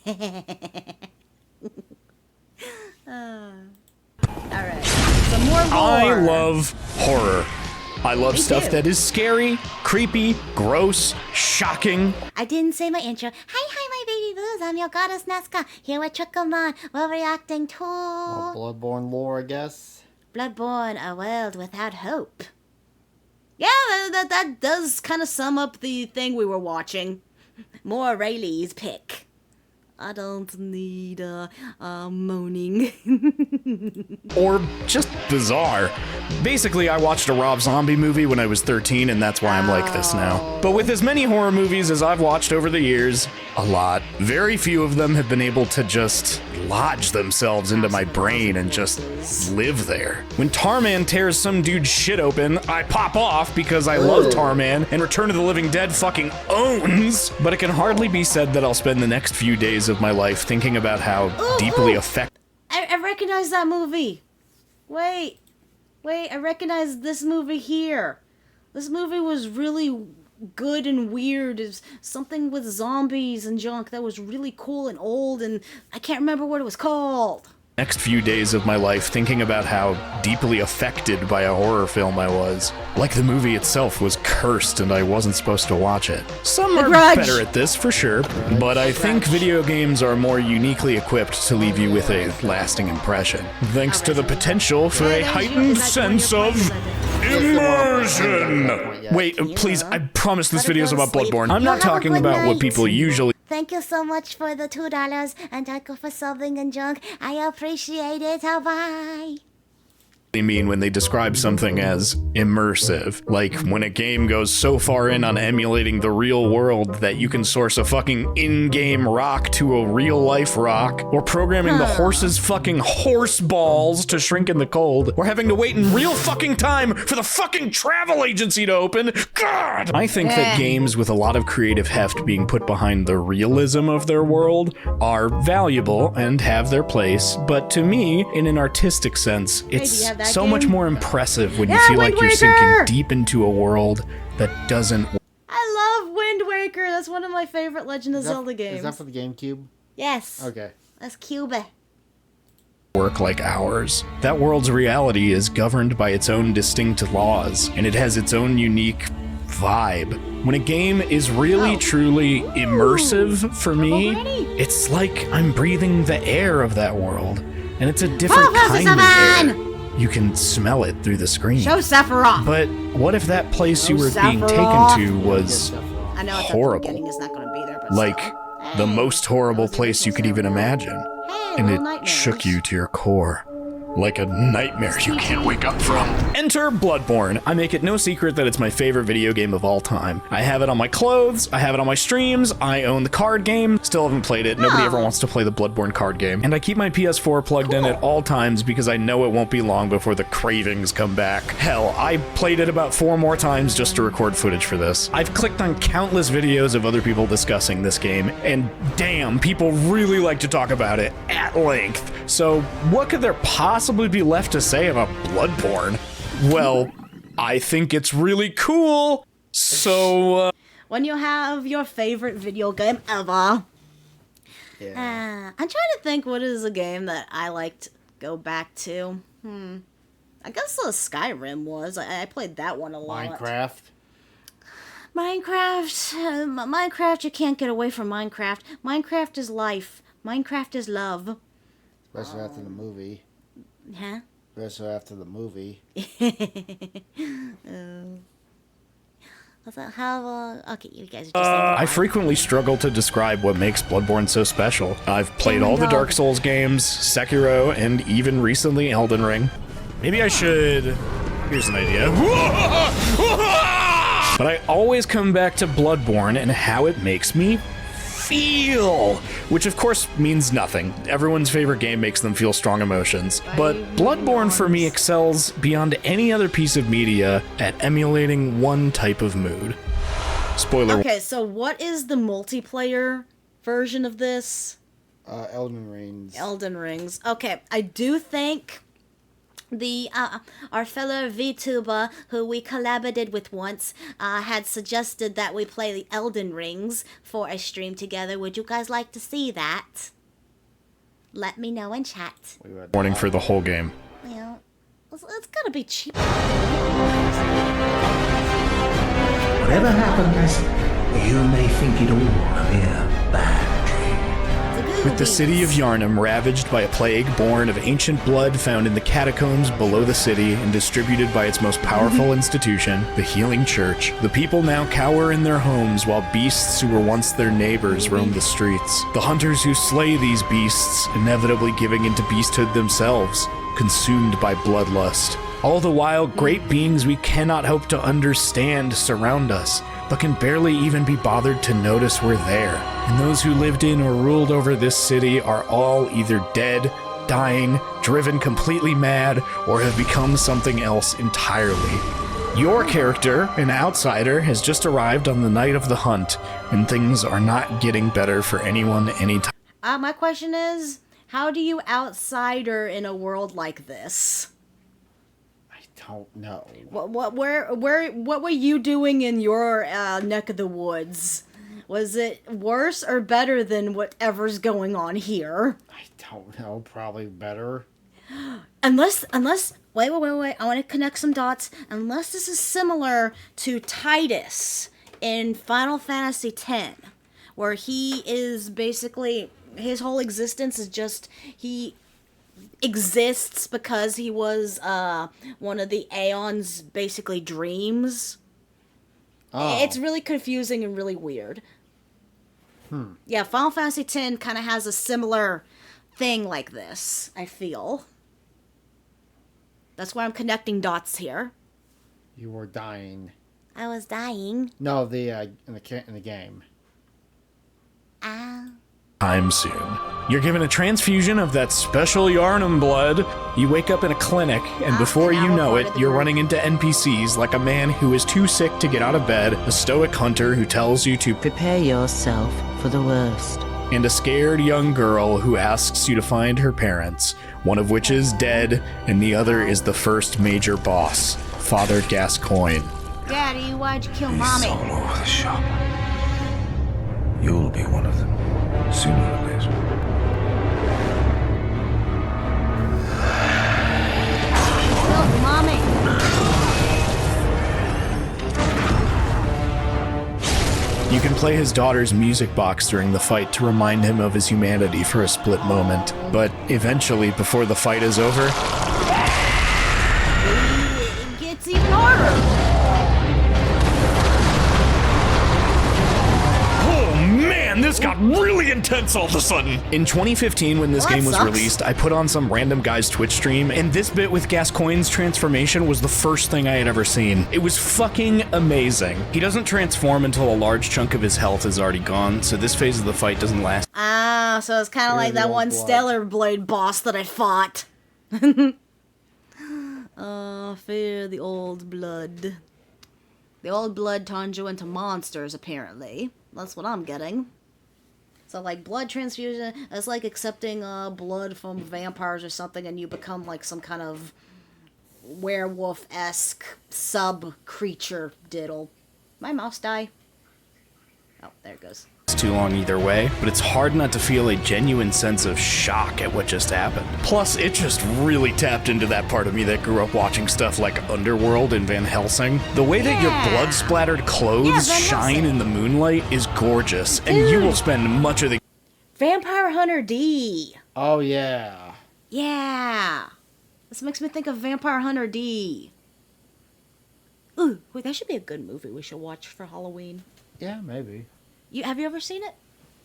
Alright, some more lore. I love horror. I love Me stuff too. that is scary, creepy, gross, shocking. I didn't say my intro. Hi, my baby boos. I'm your goddess Nazca. Here with Trickomon. We're reacting to Bloodborne lore, I guess. Bloodborn, a world without hope. Yeah, that does kind of sum up the thing we were watching. More Rayleigh's pick. I don't need moaning. Or just bizarre. Basically, I watched a Rob Zombie movie when I was 13, and that's why I'm like this now. But with as many horror movies as I've watched over the years, a lot, very few of them have been able to just lodge themselves into my brain and just live there. When Tarman tears some dude's shit open, I pop off because I love Tarman, and Return of the Living Dead fucking owns. But it can hardly be said that I'll spend the next few days of my life thinking about how deeply affected. I recognize that movie. Wait, I recognize this movie here. This movie was really good and weird. It's something with zombies and junk that was really cool and old, and I can't remember what it was called. Next few days of my life thinking about how deeply affected by a horror film I was. Like the movie itself was cursed and I wasn't supposed to watch it. Some are better at this for sure, but I think video games are more uniquely equipped to leave you with a lasting impression. Thanks to the potential for a heightened sense of immersion. Wait, please, I promise this video is about Bloodborne. I'm not talking about what people usually... Thank you so much for the $2, and thank you for subbing and junk. I appreciate it. Bye. They mean when they describe something as immersive. Like when a game goes so far in on emulating the real world that you can source a fucking in-game rock to a real-life rock, or programming the horse's fucking horse balls to shrink in the cold, or having to wait in real fucking time for the fucking travel agency to open. God! I think that games with a lot of creative heft being put behind the realism of their world are valuable and have their place, but to me, in an artistic sense, it's so much more impressive when you feel like you're sinking deep into a world that doesn't. I love Wind Waker. That's one of my favorite Legend of Zelda games. Is that for the GameCube? Yes. Okay. That's Cube. Work like ours. That world's reality is governed by its own distinct laws, and it has its own unique vibe. When a game is really truly immersive for me, it's like I'm breathing the air of that world, and it's a different kind of air. You can smell it through the screen. Show Sephiroth. But what if that place you were being taken to was I know horrible? it's not going to be there, but Like the most horrible place you could even imagine. And it shook you to your core. Like a nightmare you can't wake up from. Enter Bloodborne. I make it no secret that it's my favorite video game of all time. I have it on my clothes, I have it on my streams, I own the card game, still haven't played it, nobody ever wants to play the Bloodborne card game. And I keep my PS4 plugged in at all times because I know it won't be long before the cravings come back. Hell, I played it about 4 more times just to record footage for this. I've clicked on countless videos of other people discussing this game, and damn, people really like to talk about it at length. So what could there possibly be left to say about Bloodborne? Well, I think it's really cool. So, when you have your favorite video game ever. Yeah. I'm trying to think what is a game that I like to go back to. I guess the Skyrim was. I played that one a lot. Minecraft, you can't get away from Minecraft. Minecraft is life. Minecraft is love. Especially after the movie. Huh? Especially after the movie. Okay, you guys are just I frequently struggle to describe what makes Bloodborne so special. I've played all the Dark Souls games, Sekiro, and even recently Elden Ring. Maybe I should... Here's an idea. But I always come back to Bloodborne and how it makes me feel, which of course means nothing. Everyone's favorite game makes them feel strong emotions, but Bloodborne for me excels beyond any other piece of media at emulating one type of mood. Spoiler. Okay, so what is the multiplayer version of this? Elden Rings. Elden Rings. Okay, I do think the our fellow VTuber who we collaborated with once had suggested that we play the Elden Rings for a stream together. Would you guys like to see that? Let me know in chat. Warning for the whole game. Well, it's gonna be cheap. Whatever happens, you may think it all a mere bad dream. With the city of Yharnam ravaged by a plague born of ancient blood found in the catacombs below the city and distributed by its most powerful institution, the Healing Church, the people now cower in their homes while beasts who were once their neighbors roam the streets. The hunters who slay these beasts, inevitably giving into beasthood themselves, consumed by bloodlust. All the while, great beings we cannot hope to understand surround us, but can barely even be bothered to notice we're there. And those who lived in or ruled over this city are all either dead, dying, driven completely mad, or have become something else entirely. Your character, an outsider, has just arrived on the night of the hunt, and things are not getting better for anyone anytime. My question is, how do you outsider in a world like this? Don't know. What were you doing in your neck of the woods? Was it worse or better than whatever's going on here? I don't know. Probably better. Unless wait, I want to connect some dots. Unless this is similar to Titus in Final Fantasy X, where he is basically, his whole existence is just, he exists because he was one of the Aeon's basically dreams. Oh. It's really confusing and really weird. Yeah, Final Fantasy X kind of has a similar thing like this, I feel. That's why I'm connecting dots here. You were dying. I was dying. No, in the game. Time soon. You're given a transfusion of that special Yharnam blood. You wake up in a clinic, and before you know it, you're running into NPCs like a man who is too sick to get out of bed, a stoic hunter who tells you to prepare yourself for the worst, and a scared young girl who asks you to find her parents, one of which is dead, and the other is the first major boss, Father Gascoigne. Daddy, why'd you kill He's Mommy? all over the shop. You'll be one of them, sooner or later. Killed Mommy. You can play his daughter's music box during the fight to remind him of his humanity for a split moment. But eventually, before the fight is over, It gets even harder. oh man, this got really intense all of a sudden. In 2015, when this Well, that game was sucks. released, I put on some random guy's Twitch stream, and this bit with Gascoigne's transformation was the first thing I had ever seen. It was fucking amazing. He doesn't transform until a large chunk of his health is already gone, so this phase of the fight doesn't last. Ah, so it's kind of like the that old one blood. Stellar Blade boss that I fought. Fear the old blood. The old blood turns you into monsters, apparently. That's what I'm getting. So, like, blood transfusion, it's like accepting blood from vampires or something, and you become, like, some kind of werewolf-esque sub-creature diddle. My mouse die? Oh, there it goes. Too long either way, but it's hard not to feel a genuine sense of shock at what just happened. Plus, it just really tapped into that part of me that grew up watching stuff like Underworld and Van Helsing. The way that your Yeah. blood-splattered clothes Yeah, Van shine Helsing. in the moonlight is gorgeous, and you will spend much of the Vampire Hunter D! Oh, yeah. Yeah! This makes me think of Vampire Hunter D. Ooh, wait, that should be a good movie we should watch for Halloween. Yeah, maybe. Have you ever seen it?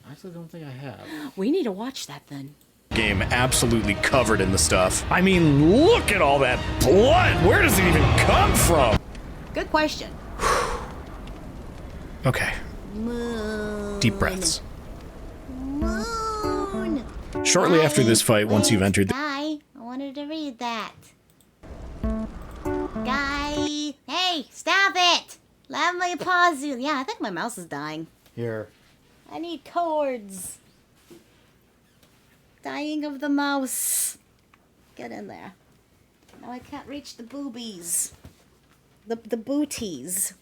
I actually don't think I have. We need to watch that then. game absolutely covered in the stuff. I mean, look at all that blood! Where does it even come from? Good question. Okay, Moon. deep breaths. Moon. Shortly after this fight, once you've entered the Guy, I wanted to read that. Guy, hey, stop it! Let me pause you. Yeah, I think my mouse is dying. Here. I need cords. Dying of the mouse. Get in there. Now I can't reach the boobies. The booties.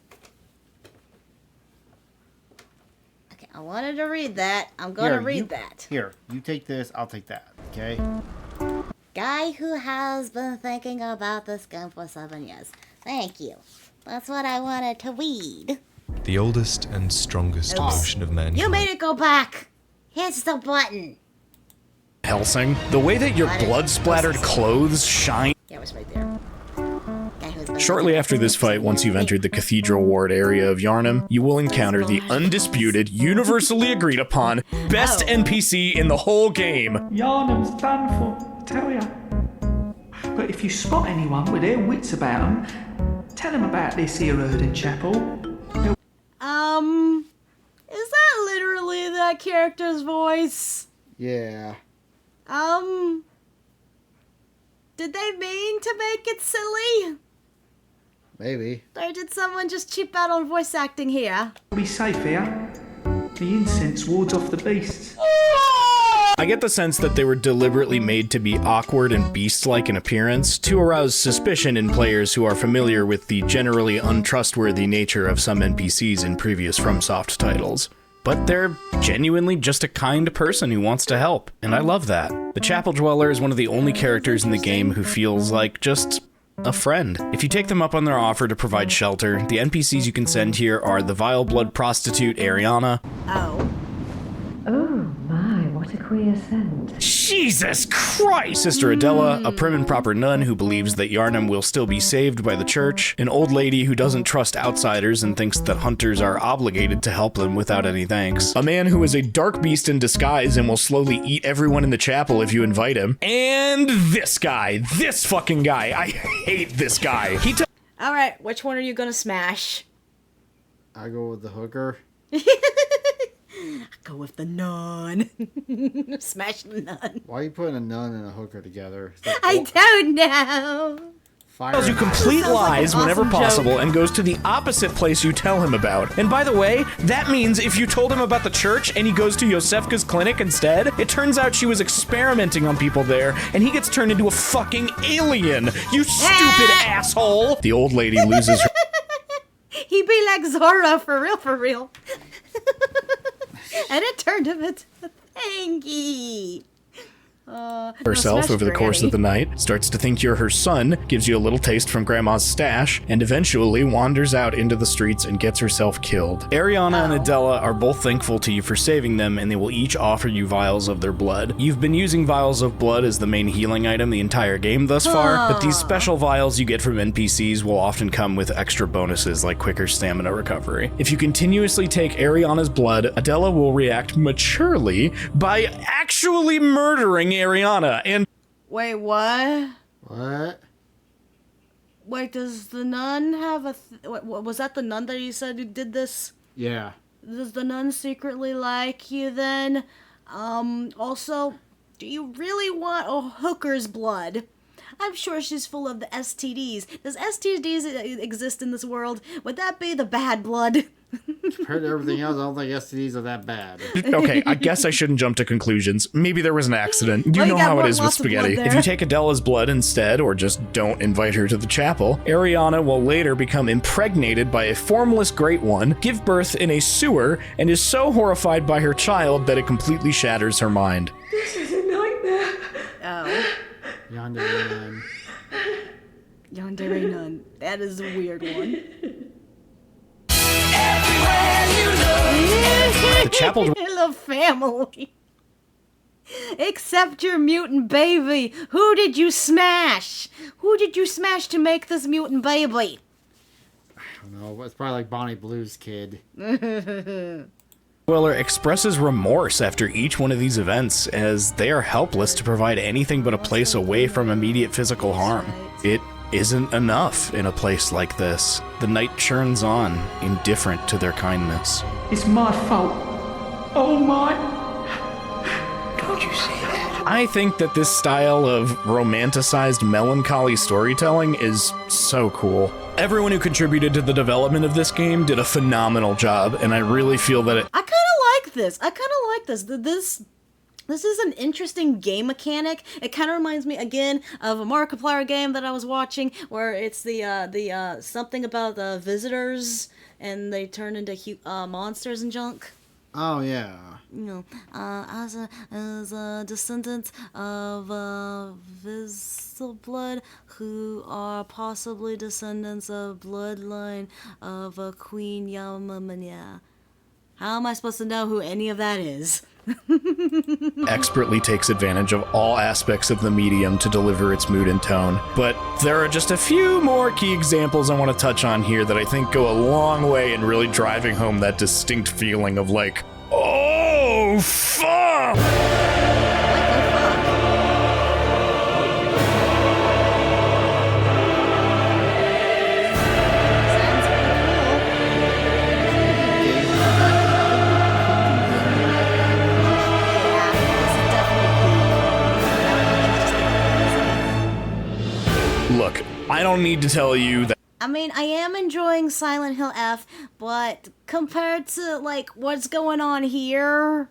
Okay, I wanted to read that. I'm gonna read that. Here, you take this, I'll take that, okay? Guy who has been thinking about this game for 7 years. Thank you. That's what I wanted to read. The oldest and strongest emotion of mankind. You made it go back. Here's the button. Helsing, the way that your blood-splattered clothes shine. Yeah, it was right there. Shortly after this fight, once you've entered the Cathedral Ward area of Yharnam, you will encounter the undisputed, universally agreed upon, best NPC in the whole game. Yharnam's done for, I tell ya. But if you spot anyone with their wits about them, tell them about this here Erden Chapel. Is that literally that character's voice? Yeah. Did they mean to make it silly? Maybe. Or did someone just cheap out on voice acting here? Be safe here. The incense wards off the beasts. I get the sense that they were deliberately made to be awkward and beast-like in appearance to arouse suspicion in players who are familiar with the generally untrustworthy nature of some NPCs in previous FromSoft titles. But they're genuinely just a kind person who wants to help, and I love that. The Chapel Dweller is one of the only characters in the game who feels like just a friend. If you take them up on their offer to provide shelter, the NPCs you can send here are the vile blood prostitute Ariana. Oh my, what a queer scent. Jesus Christ! Sister Adela, a prim and proper nun who believes that Yharnam will still be saved by the church, an old lady who doesn't trust outsiders and thinks that hunters are obligated to help them without any thanks, a man who is a dark beast in disguise and will slowly eat everyone in the chapel if you invite him, and this guy, this fucking guy. I hate this guy. Alright, which one are you gonna smash? I go with the hooker. Go with the nun. Smash the nun. Why are you putting a nun and a hooker together? I don't know. Tells you complete lies like an whenever awesome possible joke. and goes to the opposite place you tell him about. And by the way, that means if you told him about the church and he goes to Yosefka's clinic instead, it turns out she was experimenting on people there and he gets turned into a fucking alien. You stupid asshole! The old lady loses her He be like Zora, for real, for real. And it turned him into a thingy. herself smash over the course of the night, starts to think you're her son, gives you a little taste from Grandma's stash, and eventually wanders out into the streets and gets herself killed. Ariana and Adela are both thankful to you for saving them, and they will each offer you vials of their blood. You've been using vials of blood as the main healing item the entire game thus far, but these special vials you get from NPCs will often come with extra bonuses like quicker stamina recovery. If you continuously take Ariana's blood, Adela will react maturely by actually murdering Ariana, and Wait, what? What? Wait, does the nun have a... was that the nun that you said who did this? Yeah. Does the nun secretly like you then? Also, do you really want a hooker's blood? I'm sure she's full of the STDs. Does STDs exist in this world? Would that be the bad blood? Compared to everything else, I don't think STDs are that bad. okay, I guess I shouldn't jump to conclusions. Maybe there was an accident. You Well, you know got how it more- is with lots of blood spaghetti. there. If you take Adela's blood instead, or just don't invite her to the chapel, Ariana will later become impregnated by a formless Great One, give birth in a sewer, and is so horrified by her child that it completely shatters her mind. This is a nightmare. Oh. Yonder man. Yandere nun. That is a weird one. The chapel Hello, family. Except your mutant baby. Who did you smash? Who did you smash to make this mutant baby? I don't know. It's probably like Bonnie Blue's kid. Dweller expresses remorse after each one of these events, as they are helpless to provide anything but a place away from immediate physical harm. It isn't enough in a place like this. The night churns on, indifferent to their kindness. It's my fault. Oh my. Don't you say that? I think that this style of romanticized melancholy storytelling is so cool. Everyone who contributed to the development of this game did a phenomenal job, and I really feel that it... I kind of like this. This is an interesting game mechanic. It kind of reminds me again of a Markiplier game that I was watching, where it's the something about the visitors and they turn into monsters and junk. Oh yeah. You know, as a descendant of Visible Blood, who are possibly descendants of bloodline of Queen Yamamania. How am I supposed to know who any of that is? Expertly takes advantage of all aspects of the medium to deliver its mood and tone. But there are just a few more key examples I want to touch on here that I think go a long way in really driving home that distinct feeling of like, oh, fuck! Look, I don't need to tell you that. I mean, I am enjoying Silent Hill F, but compared to, like, what's going on here,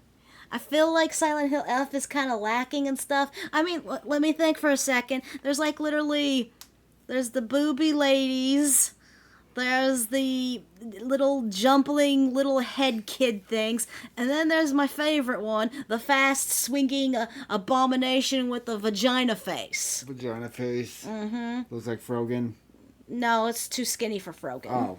I feel like Silent Hill F is kind of lacking and stuff. I mean, let me think for a second. There's, like, literally, there's the booby ladies, there's the little jumping little head kid things, and then there's my favorite one, the fast swinging abomination with the vagina face. Vagina face. Mm-hmm. Looks like Frogan. No, it's too skinny for Frogan. Oh.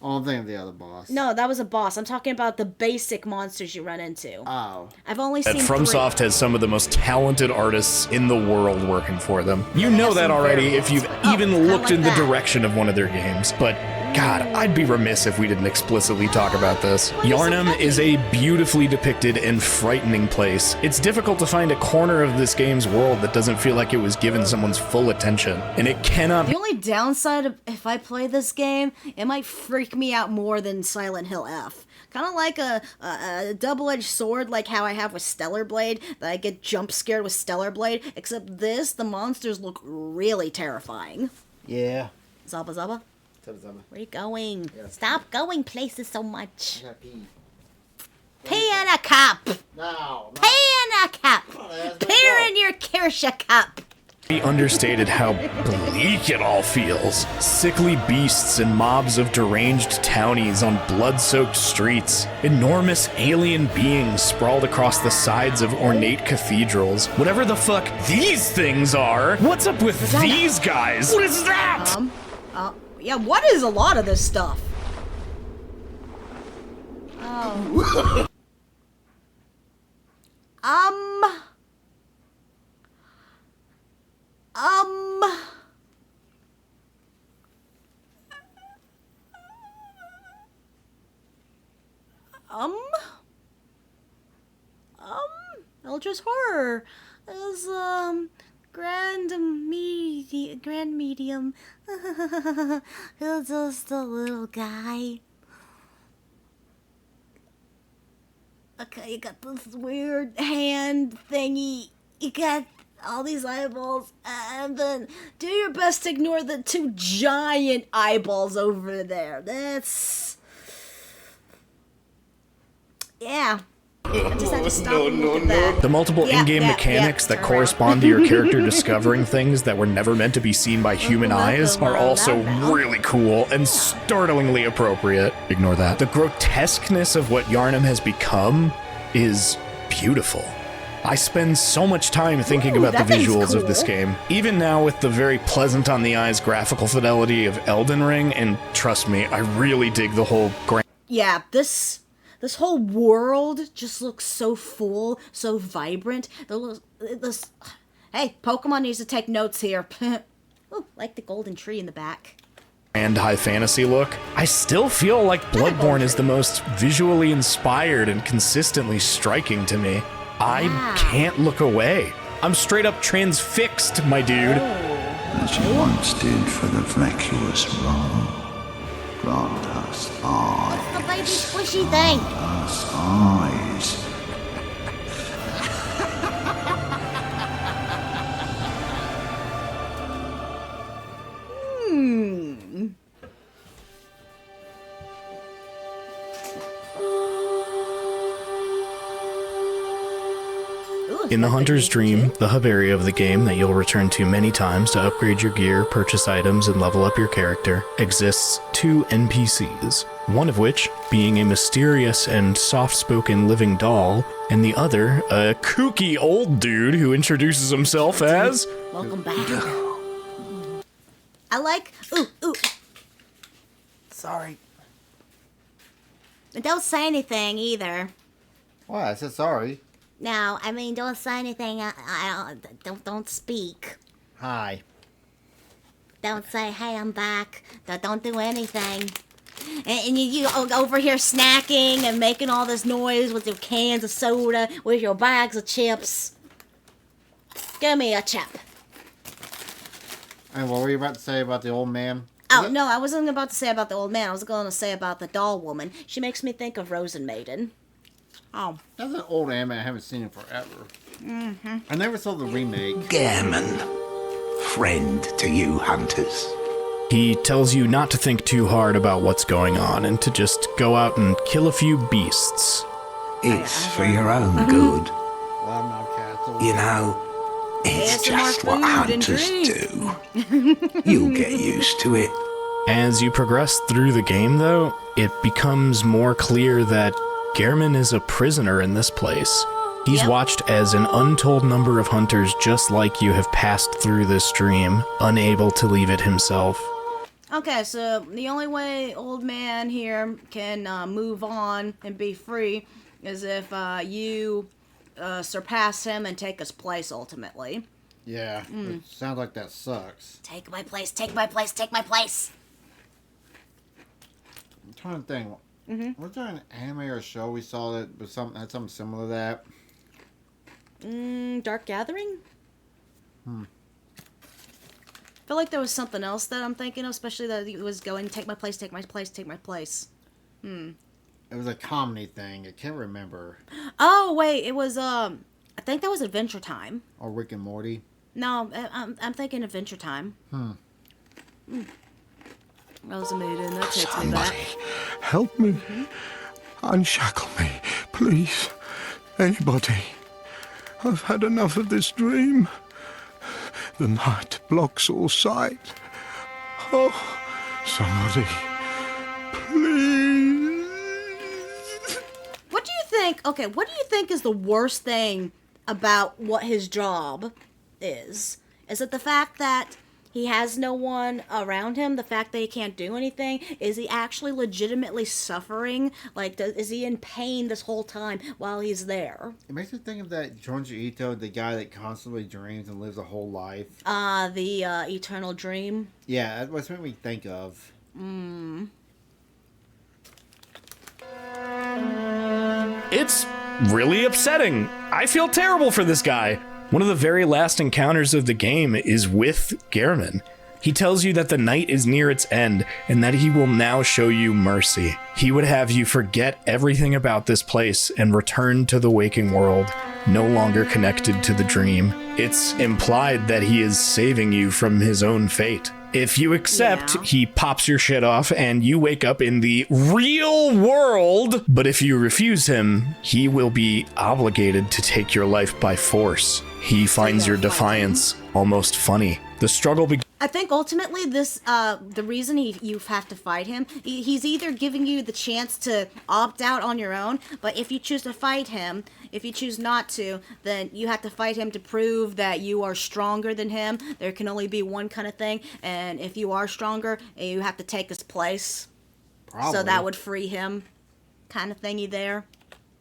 Oh, I'm thinking of the other boss. No, that was a boss. I'm talking about the basic monsters you run into. Oh. I've only That seen FromSoft has some of the most talented artists in the world working for them. You know that already if you've even looked in the direction of one of their games, but God, I'd be remiss if we didn't explicitly talk about this. Yharnam is a beautifully depicted and frightening place. It's difficult to find a corner of this game's world that doesn't feel like it was given someone's full attention, and it cannot The only downside of if I play this game, it might freak me out more than Silent Hill F. Kind of like a double-edged sword, like how I have with Stellar Blade, that I get jump scared with Stellar Blade, except this, the monsters look really terrifying. Yeah. Zaba Zaba? Zaba Zaba. Where you going? Yeah. Stop going places so much. I gotta pee. Pee in a cup! No. Pee in a cup! Pee in your Kirsche cup! be understated how bleak it all feels. Sickly beasts and mobs of deranged townies on blood-soaked streets. Enormous alien beings sprawled across the sides of ornate cathedrals. Whatever the fuck these things are, what's up with these guys? What is that? Yeah, what is a lot of this stuff? Oh. Eldritch Horror is, grand medium. He's just a little guy. Okay, you got this weird hand thingy. You got all these eyeballs, and then do your best to ignore the two giant eyeballs over there. That's... yeah. I just had to stop and look at that. The multiple in-game mechanics that correspond to your character discovering things that were never meant to be seen by human eyes are also really cool and startlingly appropriate. Ignore that. The grotesqueness of what Yharnam has become is beautiful. I spend so much time thinking about the visuals of this game. Even now with the very pleasant on the eyes graphical fidelity of Elden Ring, and trust me, I really dig the whole yeah, this whole world just looks so full, so vibrant. Hey, Pokemon needs to take notes here. Ooh, like the golden tree in the back. And high fantasy look. I still feel like Bloodborne is the most visually inspired and consistently striking to me. I can't look away. I'm straight up transfixed, my dude. As you once did for the vacuous wrong. Grant us eyes. The baby squishy thing. Grant us eyes. In the Hunter's Dream, the hub area of the game that you'll return to many times to upgrade your gear, purchase items, and level up your character, exists 2 NPCs, one of which being a mysterious and soft-spoken living doll, and the other a kooky old dude who introduces himself as... Welcome back. I like... Ooh. Sorry. Don't say anything either. Why? I said sorry. No, I mean, don't say anything. Don't speak. Hi. Don't say, hey, I'm back. Don't do anything. And you over here snacking and making all this noise with your cans of soda, with your bags of chips. Give me a chip. And what were you about to say about the old man? Oh, no, I wasn't about to say about the old man. I was going to say about the doll woman. She makes me think of Rosen Maiden. Oh. That's an old anime. I haven't seen it forever. Mm-hmm. I never saw the remake. Gammon. Friend to you hunters. He tells you not to think too hard about what's going on and to just go out and kill a few beasts. It's for your own good. Well, I'm not castle. You know, it's just what hunters do. You'll get used to it. As you progress through the game, though, it becomes more clear that Gehrman is a prisoner in this place. He's watched as an untold number of hunters just like you have passed through this dream, unable to leave it himself. Okay, so the only way old man here can move on and be free is if you surpass him and take his place, ultimately. Yeah, it sounds like that sucks. Take my place, take my place, take my place. I'm trying to think. Was there an anime or show we saw that was had something similar to that? Dark Gathering? I feel like there was something else that I'm thinking of, especially that it was going, take my place, take my place, take my place. It was a comedy thing. I can't remember. Oh, wait, it was, I think that was Adventure Time. Or Rick and Morty. No, I'm thinking Adventure Time. Rosen Maiden, that takes me back. Somebody, help me. Unshackle me, please. Anybody. I've had enough of this dream. The night blocks all sight. Oh, somebody, please. What do you think, okay, what do you think is the worst thing about what his job is? Is it the fact that he has no one around him? The fact that he can't do anything? Is he actually legitimately suffering? Like, is he in pain this whole time while he's there? It makes me think of that Junji Ito, the guy that constantly dreams and lives a whole life. The Eternal Dream. Yeah, that's what made me think of. It's really upsetting. I feel terrible for this guy. One of the very last encounters of the game is with Gehrman. He tells you that the night is near its end and that he will now show you mercy. He would have you forget everything about this place and return to the waking world, no longer connected to the dream. It's implied that he is saving you from his own fate. If you accept, he pops your shit off and you wake up in the real world. But if you refuse him, he will be obligated to take your life by force. He finds your defiance almost funny. The struggle begins. I think ultimately this, the reason you have to fight him, he's either giving you the chance to opt out on your own, but if you choose to fight him, if you choose not to, then you have to fight him to prove that you are stronger than him. There can only be one kind of thing, and if you are stronger, you have to take his place. Probably. So that would free him, kind of thingy there.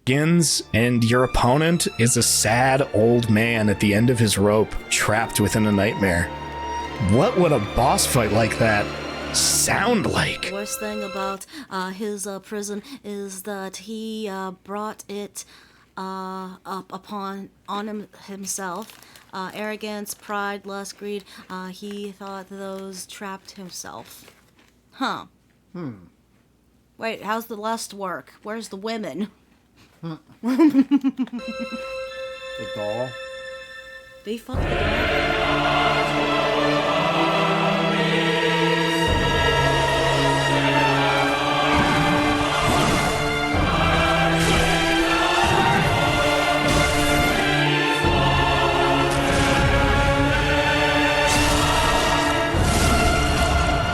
And your opponent is a sad old man at the end of his rope, trapped within a nightmare. What would a boss fight like that sound like? The worst thing about his prison is that he brought it up on himself. Arrogance, pride, lust, greed. He thought those trapped himself. Huh. Wait, how's the lust work? Where's the women? The doll. They fucked the doll.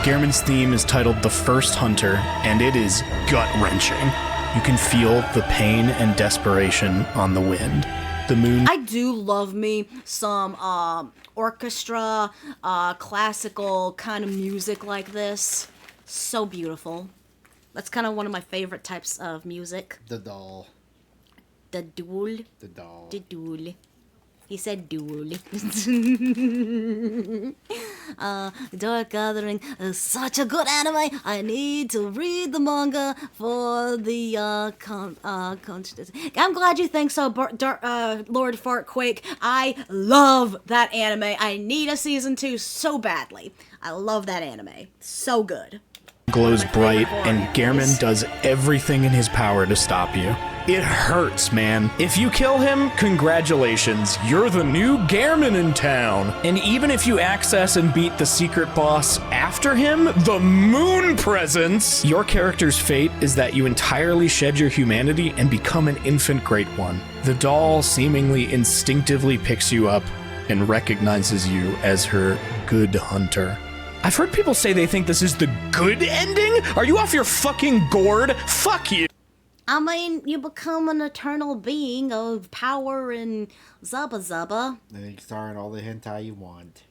Gehrman's theme is titled The First Hunter, and it is gut-wrenching. You can feel the pain and desperation on the wind. The moon... I do love me some orchestra, classical kind of music like this. So beautiful. That's kind of one of my favorite types of music. The doll. The duel. The doll. The duel. He said duel. Dark Gathering is such a good anime. I need to read the manga for the I'm glad you think so, Lord Fartquake. I love that anime. I need a season 2 so badly. I love that anime. So good. Glows bright, and Gehrman does everything in his power to stop you. It hurts, man. If you kill him, congratulations, you're the new Gehrman in town. And even if you access and beat the secret boss after him, the Moon Presence, your character's fate is that you entirely shed your humanity and become an infant Great One. The doll seemingly instinctively picks you up and recognizes you as her good hunter. I've heard people say they think this is the good ending? Are you off your fucking gourd? Fuck you! I mean, you become an eternal being of power and zubba zubba. And you can star in all the hentai you want.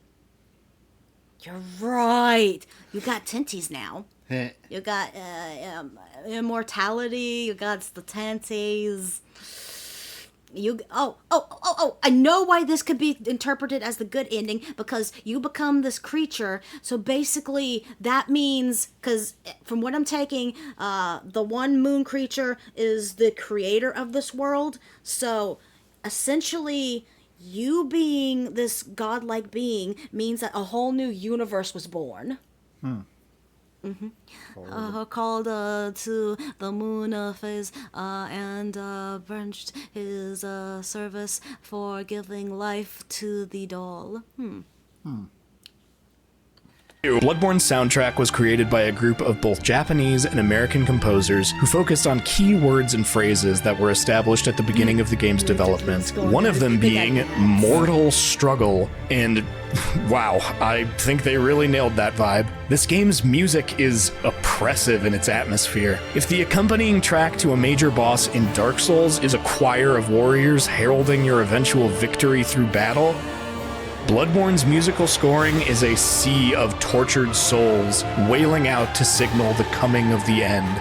You're right. You got tenties now. You got immortality. You got the tenties. I know why this could be interpreted as the good ending, because you become this creature. So basically that means, because from what I'm taking, the one moon creature is the creator of this world. So essentially you being this godlike being means that a whole new universe was born. Called to the moon phase and branched his service for giving life to the doll. Bloodborne's soundtrack was created by a group of both Japanese and American composers who focused on key words and phrases that were established at the beginning of the game's development. One of them being mortal struggle, and wow, I think they really nailed that vibe. This game's music is oppressive in its atmosphere. If the accompanying track to a major boss in Dark Souls is a choir of warriors heralding your eventual victory through battle, Bloodborne's musical scoring is a sea of tortured souls wailing out to signal the coming of the end.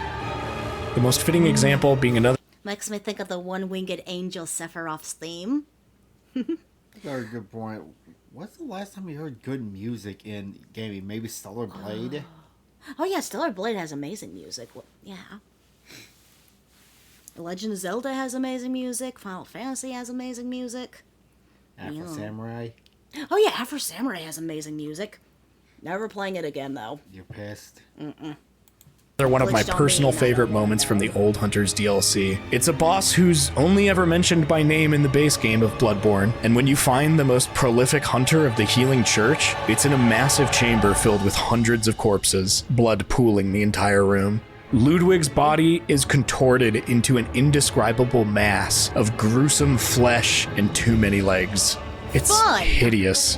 The most fitting example being another... Makes me think of the one-winged angel Sephiroth's theme. Very good point. What's the last time you heard good music in gaming? Maybe Stellar Blade? Oh yeah, Stellar Blade has amazing music. Yeah. Legend of Zelda has amazing music. Final Fantasy has amazing music. Afro Samurai? Oh yeah, Afro Samurai has amazing music. Never playing it again, though. You're pissed? They're one of my personal favorite moments from the Old Hunters DLC. It's a boss who's only ever mentioned by name in the base game of Bloodborne, and when you find the most prolific hunter of the Healing Church, it's in a massive chamber filled with hundreds of corpses, blood pooling the entire room. Ludwig's body is contorted into an indescribable mass of gruesome flesh and too many legs. It's hideous.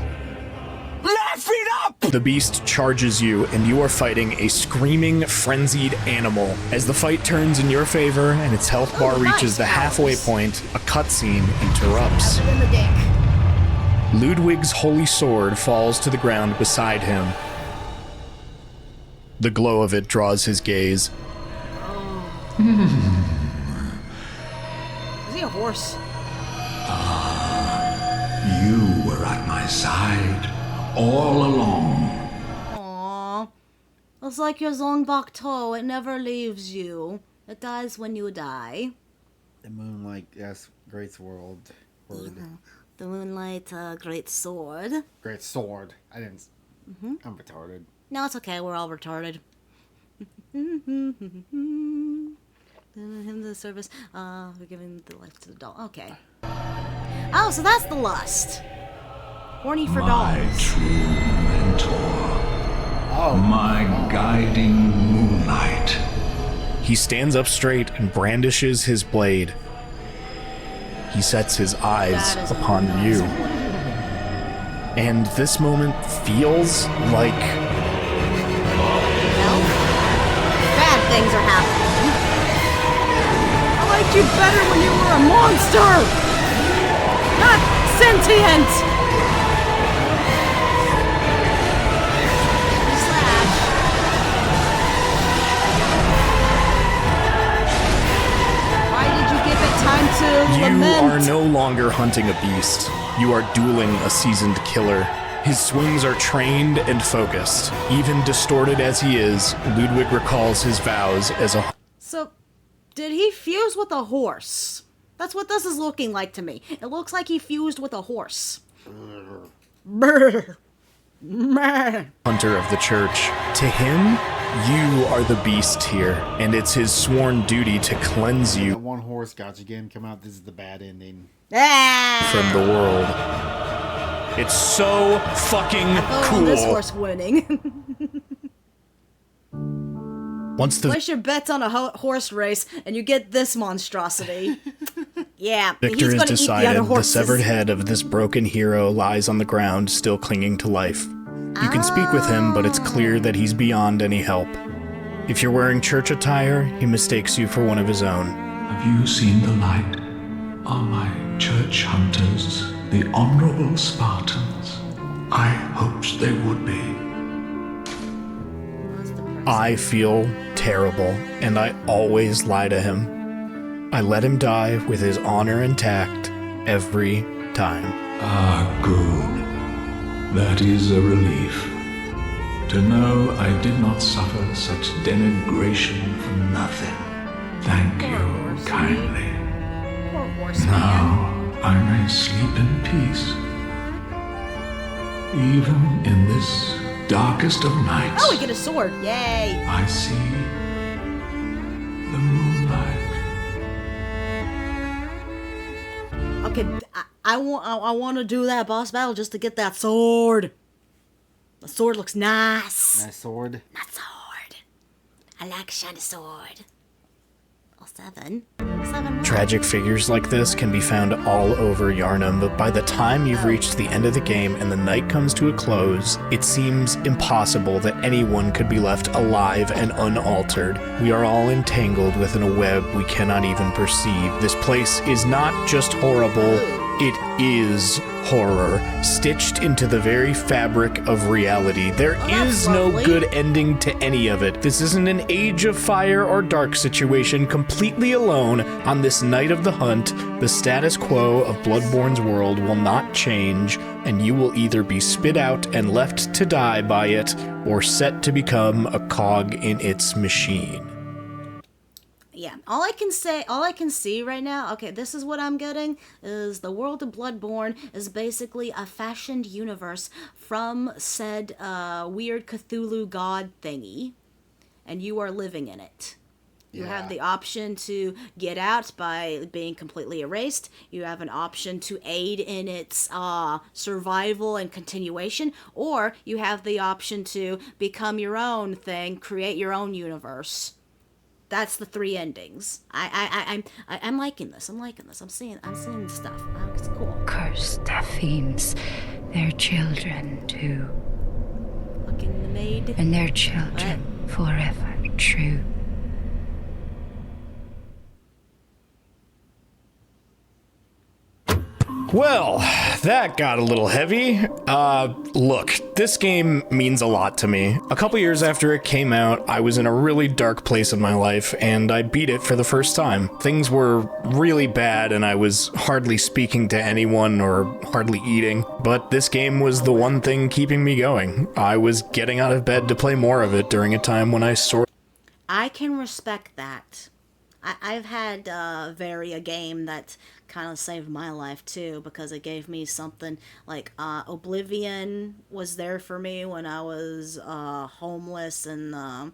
Laugh it up! The beast charges you, and you are fighting a screaming, frenzied animal. As the fight turns in your favor and its health bar reaches the halfway point, a cutscene interrupts. Ludwig's holy sword falls to the ground beside him. The glow of it draws his gaze. Is he a horse? You were at my side all along. Aww. It's like your Zongbok toe, it never leaves you. It dies when you die. The Moonlight, yes, Great Sword. Word. Yeah. The Moonlight Great Sword. Great Sword. I didn't... I'm retarded. No, it's okay, we're all retarded. Him the service, we're giving the life to the doll. Okay. Oh, so that's the lust. Horny for dolls. My true mentor. My guiding moonlight. He stands up straight and brandishes his blade. He sets his eyes upon you. And this moment feels like things are happening. I liked you better when you were a monster! Not sentient! Why did you give it time to lament? You are no longer hunting a beast. You are dueling a seasoned killer. His swings are trained and focused. Even distorted as he is, Ludwig recalls his vows as a... So, did he fuse with a horse? That's what this is looking like to me. It looks like he fused with a horse. hunter of the church. To him, you are the beast here, and it's his sworn duty to cleanse you. That one horse gotcha game come out. This is the bad ending. From the world. It's so fucking cool. This horse winning. Place your bets on a horse race, and you get this monstrosity. Yeah, Victor he's has decided the severed head of this broken hero lies on the ground, still clinging to life. You can speak with him, but it's clear that he's beyond any help. If you're wearing church attire, he mistakes you for one of his own. Have you seen the light? Are my church hunters the honorable Spartans? I hoped they would be. I feel terrible, and I always lie to him. I let him die with his honor intact every time. Ah, good. That is a relief. To know I did not suffer such denigration for nothing. Thank you kindly. Now I may sleep in peace. Even in this darkest of nights. Oh, we get a sword. Yay. I see the moonlight. Okay, I want to do that boss battle just to get that sword. The sword looks nice. Nice sword. Not sword. I like shiny sword. Oh, 7. 7 Tragic figures like this can be found all over Yharnam, but by the time you've reached the end of the game and the night comes to a close, it seems impossible that anyone could be left alive and unaltered. We are all entangled within a web we cannot even perceive. This place is not just horrible, it is horror, stitched into the very fabric of reality. There is no good ending to any of it. This isn't an Age of Fire or Dark situation. Completely alone on this night of the hunt, the status quo of Bloodborne's world will not change, and you will either be spit out and left to die by it, or set to become a cog in its machine. Yeah, all I can see right now, okay, this is what I'm getting, is the world of Bloodborne is basically a fashioned universe from said weird Cthulhu god thingy, and you are living in it. You have the option to get out by being completely erased. You have an option to aid in its survival and continuation, or you have the option to become your own thing, create your own universe. That's the 3 endings. I'm liking this. I'm seeing stuff. It's cool. Cursed fiends, their children too. Fucking the maid. And their children forever true. Well, that got a little heavy. Look, this game means a lot to me. A couple years after it came out, I was in a really dark place in my life, and I beat it for the first time. Things were really bad, and I was hardly speaking to anyone or hardly eating, but this game was the one thing keeping me going. I was getting out of bed to play more of it during a time when I can respect that. I've had a game that kind of saved my life too, because it gave me something like Oblivion was there for me when I was homeless and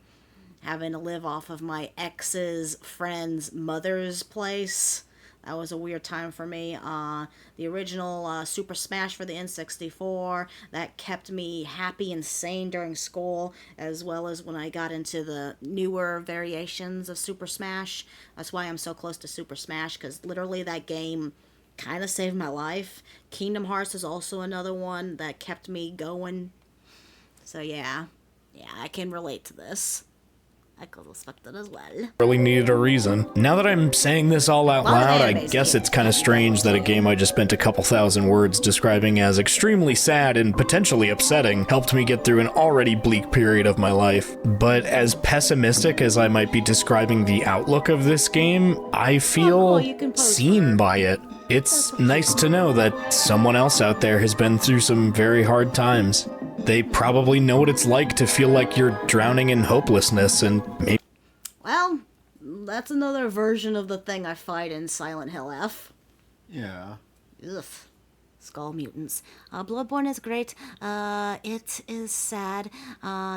having to live off of my ex's friend's mother's place. That was a weird time for me. The original Super Smash for the N64, that kept me happy and sane during school, as well as when I got into the newer variations of Super Smash. That's why I'm so close to Super Smash, because literally that game kind of saved my life. Kingdom Hearts is also another one that kept me going. So yeah, I can relate to this. I could respect it as well. Really needed a reason. Now that I'm saying this all out loud, I guess it's kind of strange that a game I just spent a couple thousand words describing as extremely sad and potentially upsetting helped me get through an already bleak period of my life. But as pessimistic as I might be describing the outlook of this game, I feel seen by it. It's nice to know that someone else out there has been through some very hard times. They probably know what it's like to feel like you're drowning in hopelessness, and maybe... Well, that's another version of the thing I fight in Silent Hill F. Yeah. Ugh. Skull mutants. Bloodborne is great. It is sad.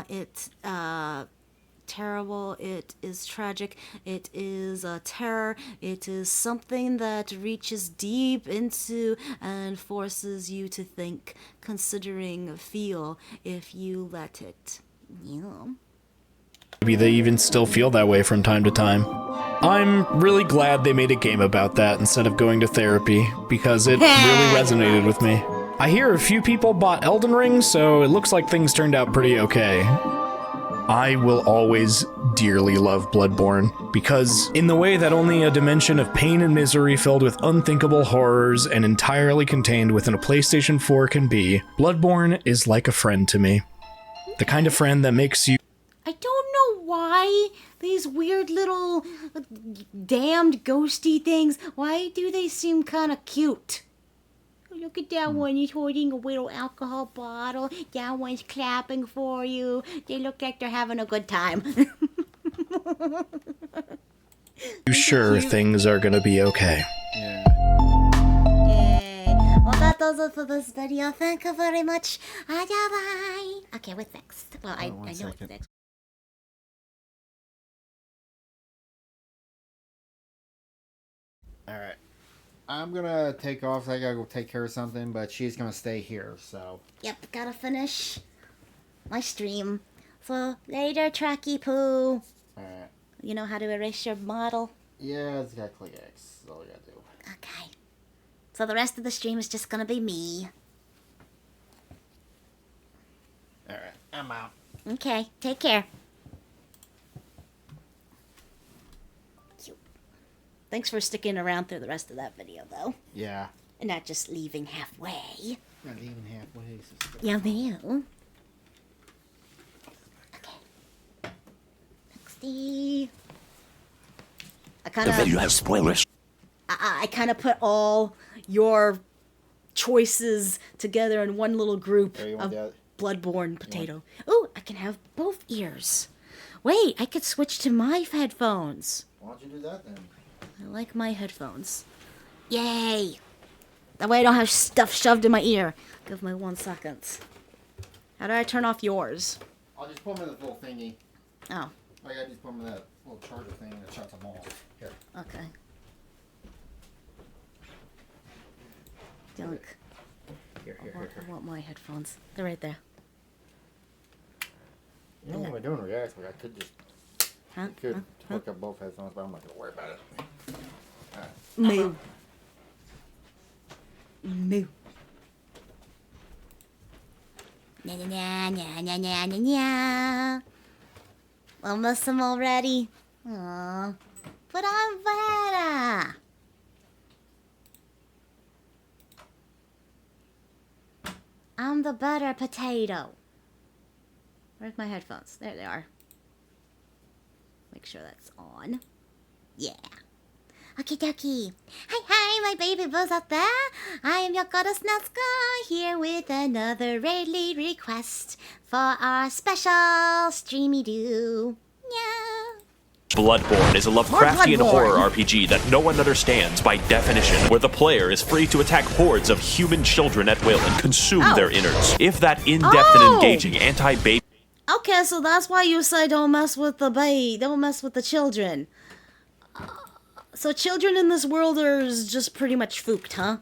It's terrible. It is tragic. It is terror. It is something that reaches deep into and forces you to think, considering, feel, if you let it. Yeah. Maybe they even still feel that way from time to time. I'm really glad they made a game about that instead of going to therapy, because it really resonated with me. I hear a few people bought Elden Ring, so it looks like things turned out pretty okay. I will always dearly love Bloodborne, because in the way that only a dimension of pain and misery filled with unthinkable horrors and entirely contained within a PlayStation 4 can be, Bloodborne is like a friend to me. The kind of friend that makes you... I don't know why these weird little damned ghosty things, why do they seem kind of cute? Look at that one, he's holding a little alcohol bottle. That one's clapping for you. They look like they're having a good time. You sure things are gonna be okay. Yeah. Yay. Well, that does it for this video. Thank you very much. Bye. Okay, what's next? Well, I know what's next. Alright. I'm gonna take off. I gotta go take care of something, but she's gonna stay here, so. Yep, gotta finish my stream. So, later, Tracky Poo. Alright. You know how to erase your model? Yeah, it's got click X. That's all you gotta do. Okay. So the rest of the stream is just gonna be me. Alright, I'm out. Okay, take care. Thanks for sticking around through the rest of that video, though. Yeah. And not just leaving halfway. Not even halfway. Yeah, man. Okay. Nexty. The video has spoilers. I kind of put all your choices together in one little group of Bloodborne potato. Ooh, I can have both ears. Wait, I could switch to my headphones. Why don't you do that then? I like my headphones. Yay! That way I don't have stuff shoved in my ear. Give me 1 second. How do I turn off yours? I'll just put them in this little thingy. Oh. I gotta just put them in that little charger thing that shuts them off. Here. Okay. Dunk. Here. I want my headphones. They're right there. You know what I'm doing reacts, I could just Huh? hook up both headphones, but I'm not gonna worry about it. Alright. Moo. Moo. Nya. I'll miss them already. Aww. But I'm better. I'm the better potato. Where's my headphones? There they are. Make sure that's on. Yeah. Okie dokie. Hi, my baby boys out there. I am your goddess Nazca, here with another raid request for our special streamy do. Yeah. Bloodborne is a Lovecraftian horror RPG that no one understands by definition, where the player is free to attack hordes of human children at will and consume their innards. If that in-depth and engaging anti-baby... Okay, so that's why you say don't mess with the don't mess with the children. So children in this world are just pretty much fooked, huh?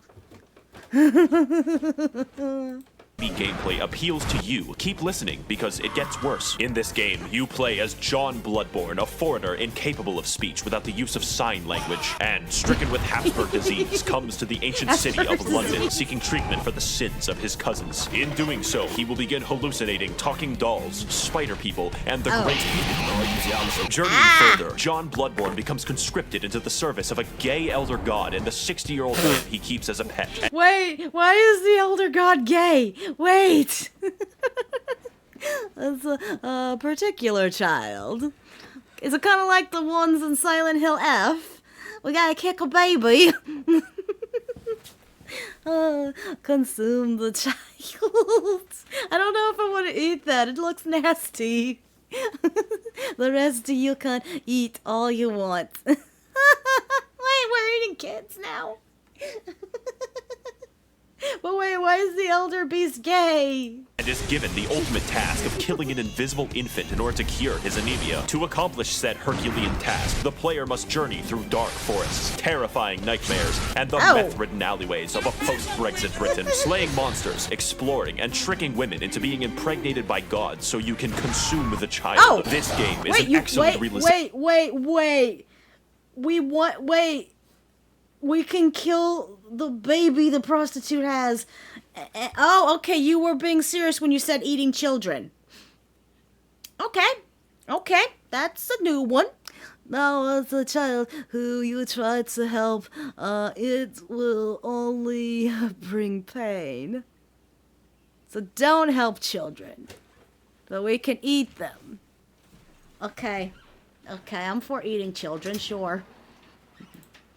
gameplay appeals to you, keep listening because it gets worse. In this game, you play as John Bloodborn, a foreigner incapable of speech without the use of sign language, and stricken with Habsburg disease, comes to the ancient city of London, seeking treatment for the sins of his cousins. In doing so, he will begin hallucinating talking dolls, spider people, and the great Journeying further, John Bloodborn becomes conscripted into the service of a gay elder god and the 60-year-old man he keeps as a pet. Wait, why is the elder god gay? Wait! That's a particular child. Is it kind of like the ones in Silent Hill F? We gotta kick a baby. Consume the child. I don't know if I want to eat that. It looks nasty. The rest of you can eat all you want. Wait, we're eating kids now. But wait, why is the elder beast gay? And is given the ultimate task of killing an invisible infant in order to cure his anemia. To accomplish said Herculean task, the player must journey through dark forests, terrifying nightmares, and the meth-ridden alleyways of a post-Brexit Britain, slaying monsters, exploring, and tricking women into being impregnated by gods so you can consume the child. This game is an excellent realization. Wait. We can kill the baby the prostitute has. Oh, okay, you were being serious when you said eating children. Okay, that's a new one. Now, as a child who you tried to help, it will only bring pain. So don't help children, but we can eat them. Okay, I'm for eating children, sure.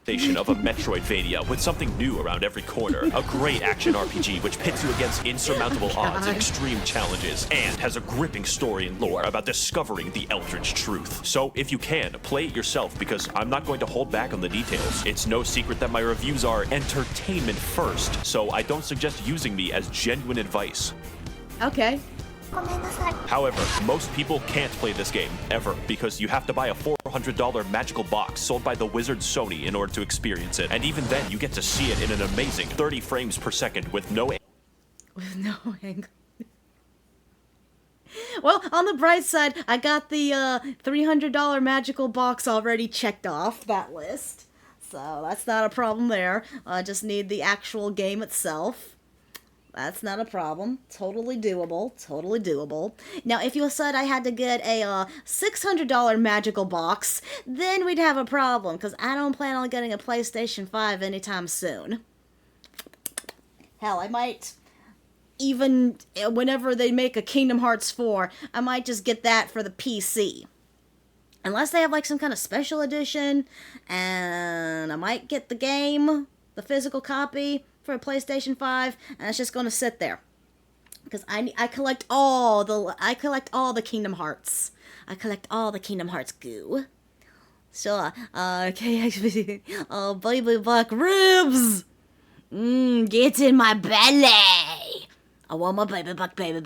Of a Metroidvania with something new around every corner. A great action RPG which pits you against insurmountable odds and extreme challenges, and has a gripping story and lore about discovering the Eldritch truth. So if you can, play it yourself because I'm not going to hold back on the details. It's no secret that my reviews are entertainment first, so I don't suggest using me as genuine advice. Okay. However, most people can't play this game, ever, because you have to buy a $400 magical box sold by the wizard Sony in order to experience it. And even then, you get to see it in an amazing 30 frames per second with no angle. Well, on the bright side, I got the $300 magical box already checked off that list. So that's not a problem there. I just need the actual game itself. That's not a problem. Totally doable. Now, if you said I had to get a $600 magical box, then we'd have a problem, because I don't plan on getting a PlayStation 5 anytime soon. Hell, I might, even whenever they make a Kingdom Hearts 4, I might just get that for the PC. Unless they have, like, some kind of special edition, and I might get the game, the physical copy, for a PlayStation 5, and it's just gonna sit there because I collect all the Kingdom Hearts. I collect all the Kingdom Hearts goo. Sure. Okay. Oh, baby back ribs. Get in my belly. I want my baby back chilies,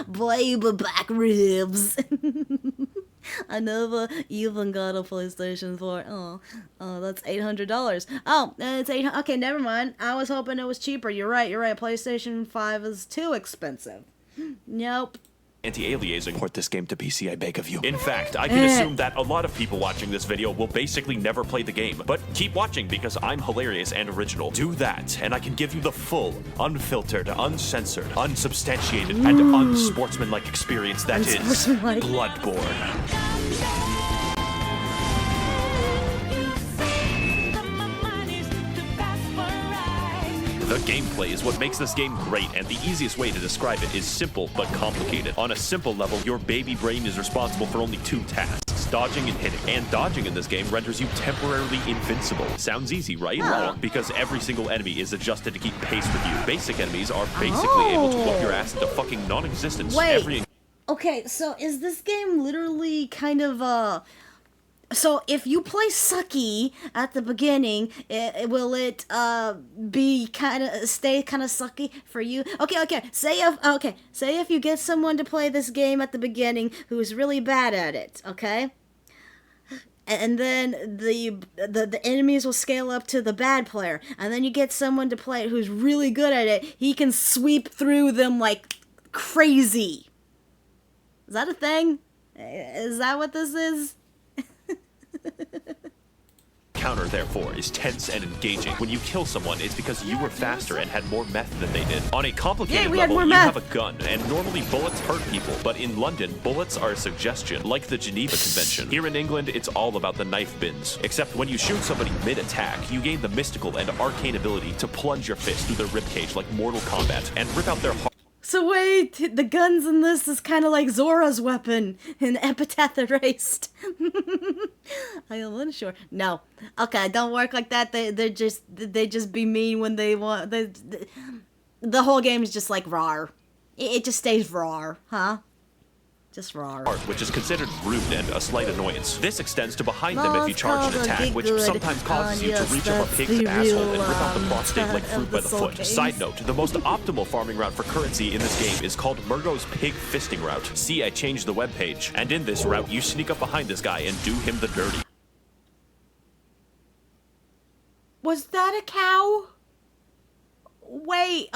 baby back ribs. I never even got a PlayStation 4. Oh, that's $800. Oh, it's $800. Okay, never mind. I was hoping it was cheaper. You're right. PlayStation 5 is too expensive. Nope. Anti-aliasing. Port this game to PC, I beg of you. In fact, I can assume that a lot of people watching this video will basically never play the game. But keep watching because I'm hilarious and original. Do that, and I can give you the full, unfiltered, uncensored, unsubstantiated, and unsportsmanlike experience that is Bloodborne. The gameplay is what makes this game great, and the easiest way to describe it is simple but complicated. On a simple level, your baby brain is responsible for only two tasks, dodging and hitting. And dodging in this game renders you temporarily invincible. Sounds easy, right? Wrong, because every single enemy is adjusted to keep pace with you. Basic enemies are basically able to whoop your ass into fucking non-existence. Wait, okay, so is this game literally kind of, so if you play sucky at the beginning, will it be stay kind of sucky for you? Okay. Say if you get someone to play this game at the beginning who is really bad at it, okay? and then the enemies will scale up to the bad player, and then you get someone to play it who's really good at it. He can sweep through them like crazy. Is that a thing? Is that what this is? Counter, therefore, is tense and engaging. When you kill someone, it's because you were faster and had more meth than they did. On a complicated level, you have a gun, and normally bullets hurt people, but in London, bullets are a suggestion, like the Geneva Convention. Here in England, it's all about the knife bins. Except when you shoot somebody mid-attack, you gain the mystical and arcane ability to plunge your fist through their ribcage like Mortal Kombat and rip out their heart. So wait, the guns in this is kind of like Zora's weapon in Epitaph Erased. I wasn't sure. No, okay, don't work like that. They just be mean when they want. The whole game is just like rawr. It just stays rawr, huh? Just rawr. Which is considered rude and a slight annoyance. This extends to behind them if you charge an attack, which sometimes causes you to reach up a pig's asshole and rip out the prostate like fruit by the foot. Side note, the most optimal farming route for currency in this game is called Murgo's Pig Fisting Route. See, I changed the webpage. And in this route, you sneak up behind this guy and do him the dirty. Was that a cow? Wait,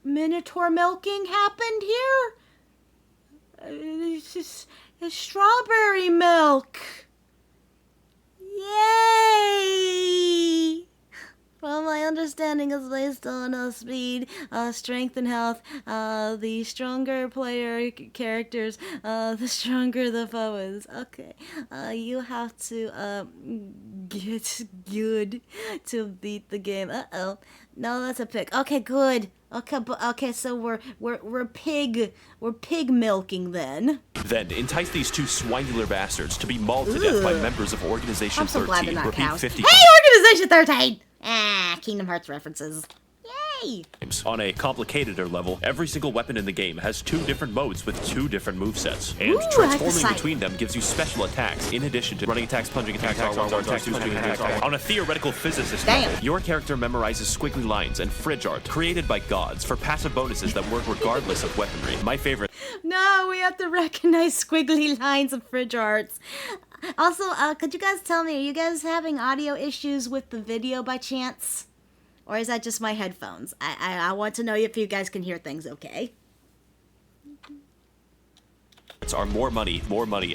Minotaur milking happened here? It's strawberry milk. Yay! Well, my understanding is based on speed, strength, and health. The stronger player characters, the stronger the foe is. Okay. You have to get good to beat the game. Uh-oh. No, that's a pig. Okay, good. Okay, so we're pig milking then. Then entice these two swinular bastards to be mauled to death by members of Organization 13. Repeat 50. Hey, Organization 13! Kingdom Hearts references. Yay! On a complicateder level, every single weapon in the game has 2 different modes with 2 different movesets. And transforming between them gives you special attacks, in addition to running attacks, plunging attacks, R1, R2, swinging attacks. On a theoretical physicist level, your character memorizes squiggly lines and fridge art created by gods for passive bonuses that work regardless of weaponry. My favorite. No, we have to recognize squiggly lines and fridge arts. Also, could you guys tell me, are you guys having audio issues with the video by chance? Or is that just my headphones? I want to know if you guys can hear things okay. Are more money,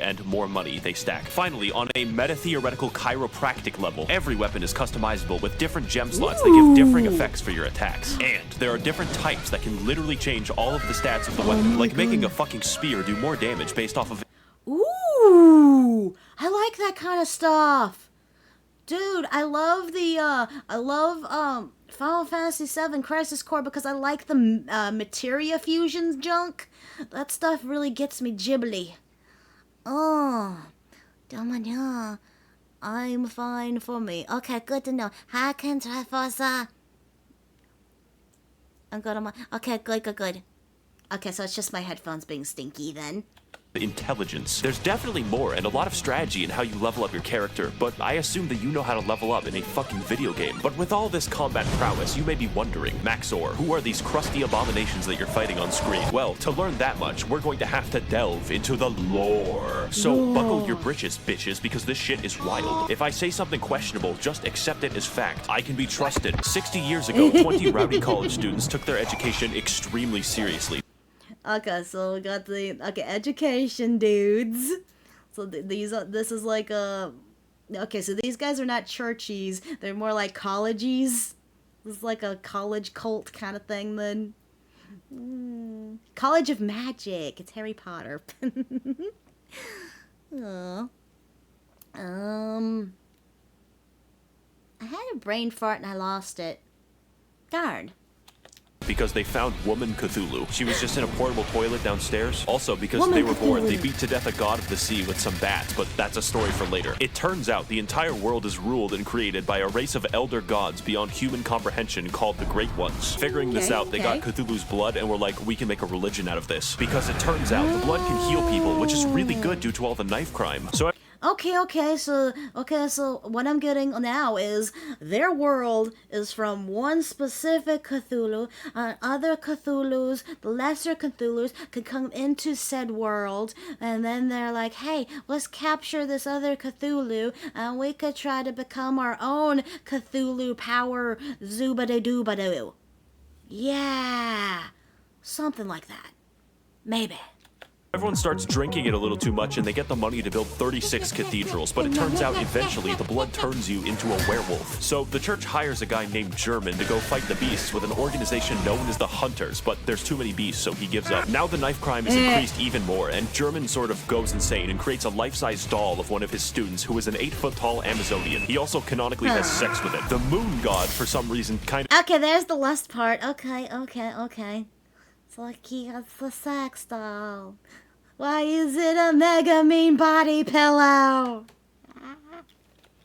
and more money they stack. Finally, on a meta-theoretical chiropractic level, every weapon is customizable with different gem slots that give differing effects for your attacks. And there are different types that can literally change all of the stats of the weapon, like making a fucking spear do more damage based off of... Ooh! I like that kind of stuff! Dude, I love Final Fantasy VII Crisis Core because I like the materia fusion junk. That stuff really gets me jibbly. Oh, Domania, I'm fine for me. Okay, good to know. How can Triforce? I'm good on my... Okay, good. Okay, so it's just my headphones being stinky then. Intelligence. There's definitely more and a lot of strategy in how you level up your character, but I assume that you know how to level up in a fucking video game. But with all this combat prowess, you may be wondering, Maxor, who are these crusty abominations that you're fighting on screen? Well, to learn that much, we're going to have to delve into the lore. So buckle your britches, bitches, because this shit is wild. If I say something questionable, just accept it as fact. I can be trusted. 60 years ago, 20 rowdy college students took their education extremely seriously. Okay, so we got the education dudes. So this is like a... Okay, so these guys are not churchies. They're more like collegies. This is like a college cult kind of thing then. College of Magic. It's Harry Potter. Oh. I had a brain fart and I lost it. Darn. Because they found Woman Cthulhu. She was just in a portable toilet downstairs. Also, because they were bored, they beat to death a god of the sea with some bats, but that's a story for later. It turns out the entire world is ruled and created by a race of elder gods beyond human comprehension called the Great Ones. Figuring this out, they got Cthulhu's blood and were like, we can make a religion out of this. Because it turns out the blood can heal people, which is really good due to all the knife crime. So So what I'm getting now is their world is from one specific Cthulhu, other Cthulhus, the lesser Cthulhus, can come into said world, and then they're like, hey, let's capture this other Cthulhu, and we could try to become our own Cthulhu power zoobada-doobadoo. Yeah, something like that. Maybe. Everyone starts drinking it a little too much and they get the money to build 36 cathedrals, but it turns out eventually the blood turns you into a werewolf. So the church hires a guy named German to go fight the beasts with an organization known as the Hunters, but there's too many beasts, so he gives up. Now the knife crime is increased even more, and German sort of goes insane and creates a life-size doll of one of his students who is an 8-foot-tall Amazonian. He also canonically has sex with it. The moon god, for some reason, kind of... Okay, there's the lust part. Okay. It's like he has the sex doll. Why is it a mega mean body pillow?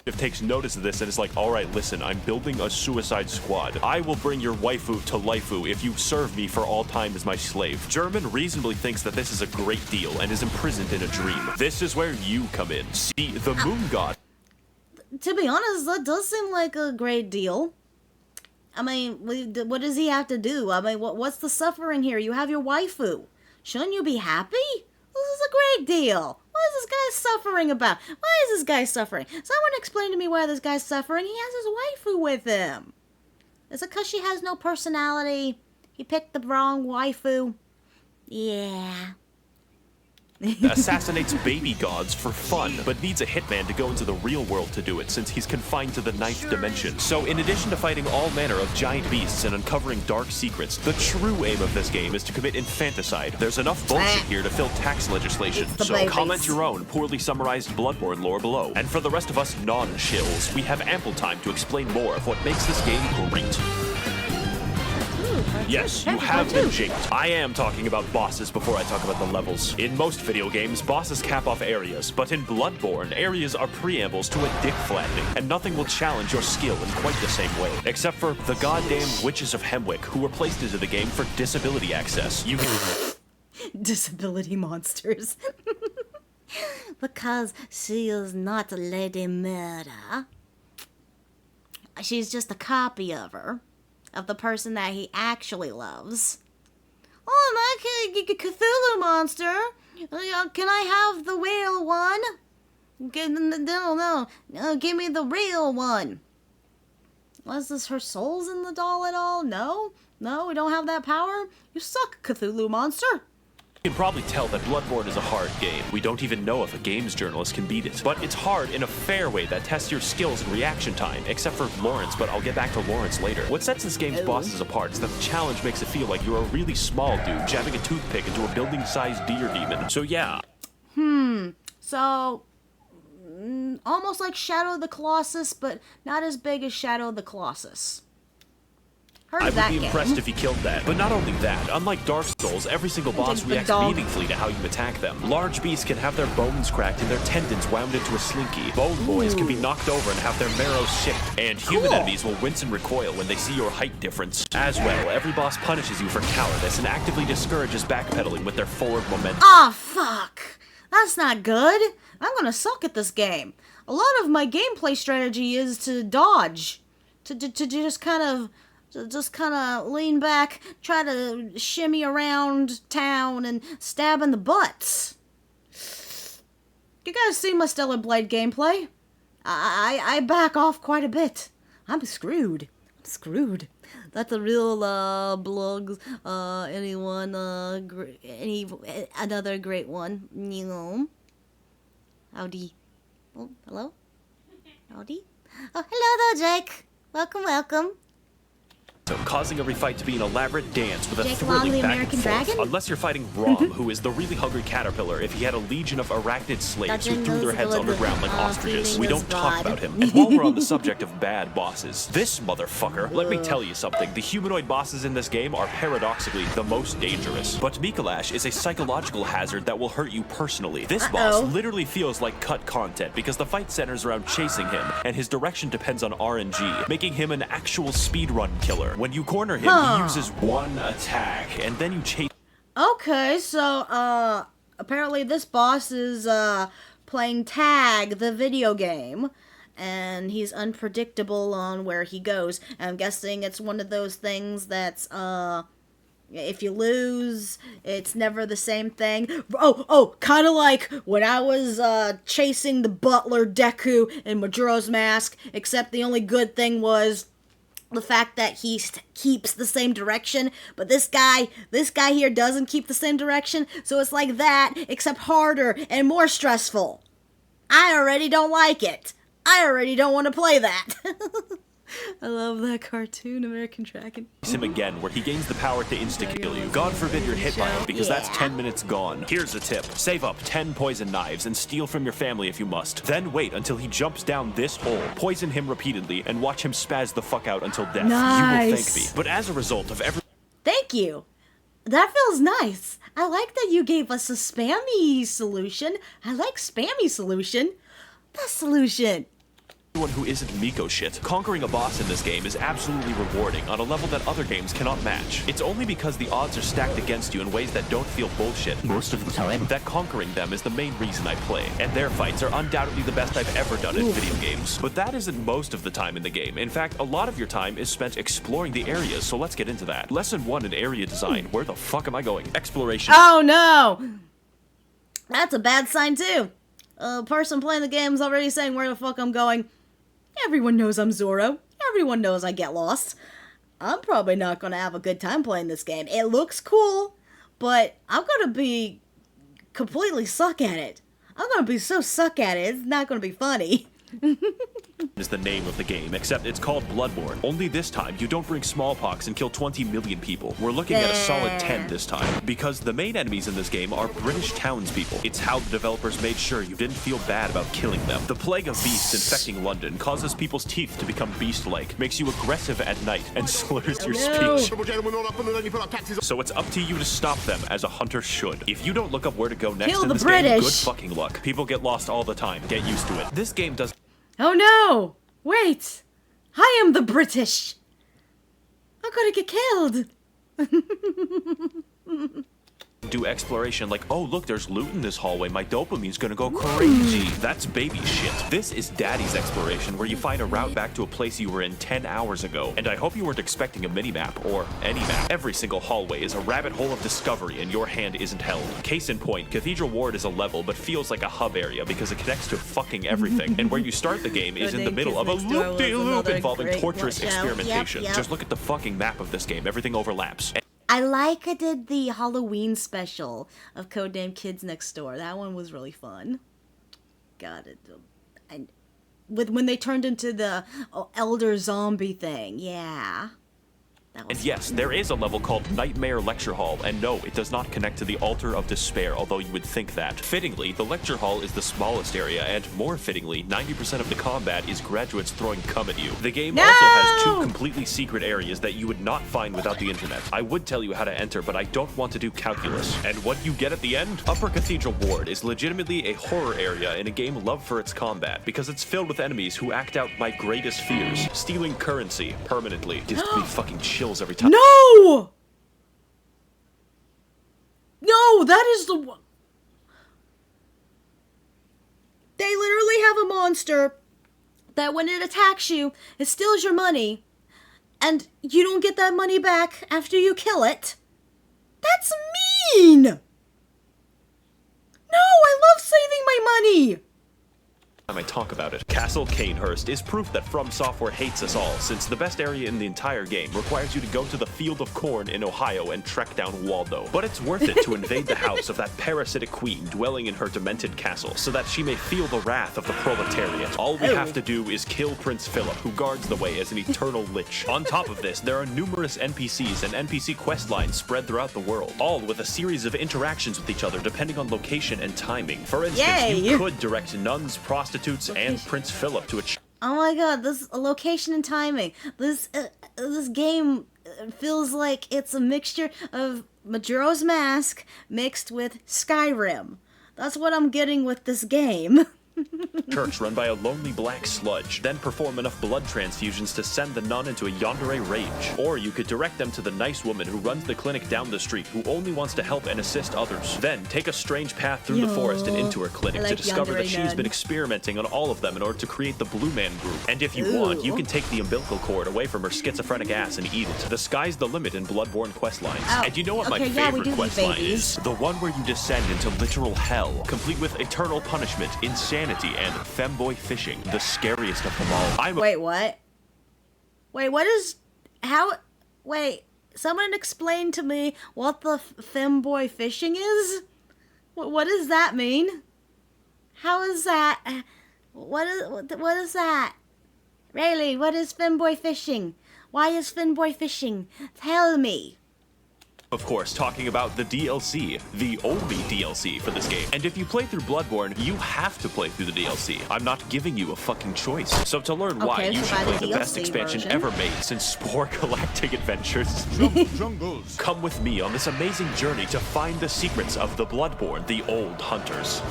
It takes notice of this and is like, alright, listen, I'm building a suicide squad. I will bring your waifu to laifu if you serve me for all time as my slave. German reasonably thinks that this is a great deal and is imprisoned in a dream. This is where you come in. See, the moon god... To be honest, that does seem like a great deal. I mean, what does he have to do? I mean, what's the suffering here? You have your waifu. Shouldn't you be happy? This is a great deal. What is this guy suffering about? Why is this guy suffering? Someone explain to me why this guy's suffering. He has his waifu with him. Is it because she has no personality? He picked the wrong waifu? Yeah. Assassinates baby gods for fun, but needs a hitman to go into the real world to do it since he's confined to the 9th dimension. So in addition to fighting all manner of giant beasts and uncovering dark secrets, the true aim of this game is to commit infanticide. There's enough bullshit here to fill tax legislation, so babies. comment your own poorly summarized Bloodborne lore below. And for the rest of us non-shills, we have ample time to explain more of what makes this game great. Yes, you have been japed. I am talking about bosses before I talk about the levels. In most video games, bosses cap off areas, but in Bloodborne, areas are preambles to a dick flattening, and nothing will challenge your skill in quite the same way. Except for the goddamn Witches of Hemwick, who were placed into the game for disability access. You Disability monsters. Because she is not Lady Murder. She's just a copy of her. Of the person that he actually loves. Oh, my Cthulhu monster. Can I have the real one? No. Give me the real one. Was this her soul's in the doll at all? No, we don't have that power. You suck, Cthulhu monster. can probably tell that Bloodborne is a hard game. We don't even know if a games journalist can beat it. But it's hard in a fair way that tests your skills and reaction time, except for Lawrence, but I'll get back to Lawrence later. What sets this game's bosses apart is that the challenge makes it feel like you're a really small dude jabbing a toothpick into a building-sized deer demon. So yeah. So, almost like Shadow of the Colossus, but not as big as Shadow of the Colossus. I would be impressed if he killed that. But not only that, unlike Dark Souls, every single boss reacts meaningfully to how you attack them. Large beasts can have their bones cracked and their tendons wound into a slinky. Bone boys can be knocked over and have their marrow shipped. And human enemies will wince and recoil when they see your height difference. As well, every boss punishes you for cowardice and actively discourages backpedaling with their forward momentum. Ah, fuck! That's not good! I'm gonna suck at this game. A lot of my gameplay strategy is to dodge. To just kind of lean back, try to shimmy around town and stab in the butts. You guys see my Stellar Blade gameplay? I back off quite a bit. I'm screwed. That's a real blogs. Another great one. You know. Howdy. Oh, hello. Howdy. Oh, hello there, Jake. Welcome. Causing every fight to be an elaborate dance with a Jake Long, thrilling the back American and forth. Dragon? Unless you're fighting Rom, who is the really hungry caterpillar if he had a legion of arachnid slaves who threw their heads underground like ostriches. We don't talk about him. And while we're on the subject of bad bosses, this motherfucker, let me tell you something. The humanoid bosses in this game are paradoxically the most dangerous. But Mikolash is a psychological hazard that will hurt you personally. This boss literally feels like cut content because the fight centers around chasing him, and his direction depends on RNG, making him an actual speedrun killer. When you corner him, he uses one attack, and then you chase. Okay, so, apparently this boss is, playing tag, the video game, and he's unpredictable on where he goes. I'm guessing it's one of those things that's, if you lose, it's never the same thing. Oh, kind of like when I was chasing the butler Deku in Majora's Mask, except the only good thing was the fact that he keeps the same direction, but this guy here doesn't keep the same direction, so it's like that, except harder and more stressful. I already don't like it. I already don't want to play that. I love that cartoon, American Dragon. Him again, where he gains the power to insta-kill you. God forbid you're hit by him, because that's 10 minutes gone. Here's a tip. Save up 10 poison knives and steal from your family if you must. Then wait until he jumps down this hole, poison him repeatedly, and watch him spaz the fuck out until death. Nice. You will thank me. But as a result of every... Thank you. That feels nice. I like that you gave us a spammy solution. I like spammy solution. Best solution. Anyone who isn't Miko shit, conquering a boss in this game is absolutely rewarding on a level that other games cannot match. It's only because the odds are stacked against you in ways that don't feel bullshit most of the time that conquering them is the main reason I play, and their fights are undoubtedly the best I've ever done in video games. But that isn't most of the time in the game. In fact, a lot of your time is spent exploring the areas, so let's get into that. Lesson 1 in area design. Where the fuck am I going? Exploration. Oh no! That's a bad sign too. A person playing the game's already saying where the fuck I'm going. Everyone knows I'm Zoro. Everyone knows I get lost. I'm probably not gonna have a good time playing this game. It looks cool, but I'm gonna be completely suck at it. I'm gonna be so suck at it, it's not gonna be funny. Is the name of the game, except it's called Bloodborn. Only this time, you don't bring smallpox and kill 20 million people. We're looking at a solid 10 this time, because the main enemies in this game are British townspeople. It's how the developers made sure you didn't feel bad about killing them. The plague of beasts infecting London causes people's teeth to become beast-like, makes you aggressive at night, and slurs your speech. So it's up to you to stop them, as a hunter should. If you don't look up where to go next in this game, good fucking luck. People get lost all the time. Get used to it. This game does... Oh no! Wait! I am the British! I'm gonna get killed! Do exploration like, oh look, there's loot in this hallway, my dopamine's gonna go crazy. That's baby shit. This is daddy's exploration, where you find a route back to a place you were in 10 hours ago. And I hope you weren't expecting a mini-map, or any map. Every single hallway is a rabbit hole of discovery, and your hand isn't held. Case in point, Cathedral Ward is a level, but feels like a hub area because it connects to fucking everything. And where you start the game is in the middle of a loop-de-loop involving torturous experimentation. Yep. Just look at the fucking map of this game, everything overlaps. I did the Halloween special of Codename Kids Next Door. That one was really fun. Got it. When they turned into the elder zombie thing. Yeah. And yes, there is a level called Nightmare Lecture Hall, and no, it does not connect to the Altar of Despair, although you would think that. Fittingly, the Lecture Hall is the smallest area, and more fittingly, 90% of the combat is graduates throwing cum at you. The game also has 2 completely secret areas that you would not find without the internet. I would tell you how to enter, but I don't want to do calculus. And what you get at the end? Upper Cathedral Ward is legitimately a horror area in a game loved for its combat, because it's filled with enemies who act out my greatest fears. Stealing currency permanently gives me fucking chills every time. No! No, that is the one. They literally have a monster that when it attacks you, it steals your money, and you don't get that money back after you kill it. That's mean! No, I love saving my money! Time I talk about it. Castle Canehurst is proof that From Software hates us all, since the best area in the entire game requires you to go to the Field of Corn in Ohio and trek down Waldo. But it's worth it to invade the house of that parasitic queen dwelling in her demented castle, so that she may feel the wrath of the proletariat. All we have to do is kill Prince Philip, who guards the way as an eternal lich. On top of this, there are numerous NPCs and NPC quest lines spread throughout the world, all with a series of interactions with each other depending on location and timing. For instance, you could direct nuns, prostitutes, and Prince Philip to a... Oh my god, this location and timing. This game feels like it's a mixture of Majora's Mask mixed with Skyrim. That's what I'm getting with this game. church run by a lonely black sludge, then perform enough blood transfusions to send the nun into a yandere rage. Or you could direct them to the nice woman who runs the clinic down the street who only wants to help and assist others. Then take a strange path through the forest and into her clinic to discover that she's been experimenting on all of them in order to create the Blue Man Group. And if you want, you can take the umbilical cord away from her schizophrenic ass and eat it. The sky's the limit in Bloodborne questlines. And you know what my favorite questline is? The one where you descend into literal hell, complete with eternal punishment, insanity, and femboy fishing, the scariest of them all. Wait, what? Wait, what is... How... Wait, someone explain to me what the femboy fishing is? What does that mean? How is that... What is that? Really, what is femboy fishing? Why is femboy fishing? Tell me. Of course, talking about the DLC, the only DLC for this game. And if you play through Bloodborne, you have to play through the DLC. I'm not giving you a fucking choice. So to learn why, you should play the best expansion ever made since Spore Galactic Adventures. Come with me on this amazing journey to find the secrets of the Bloodborne, the Old Hunters.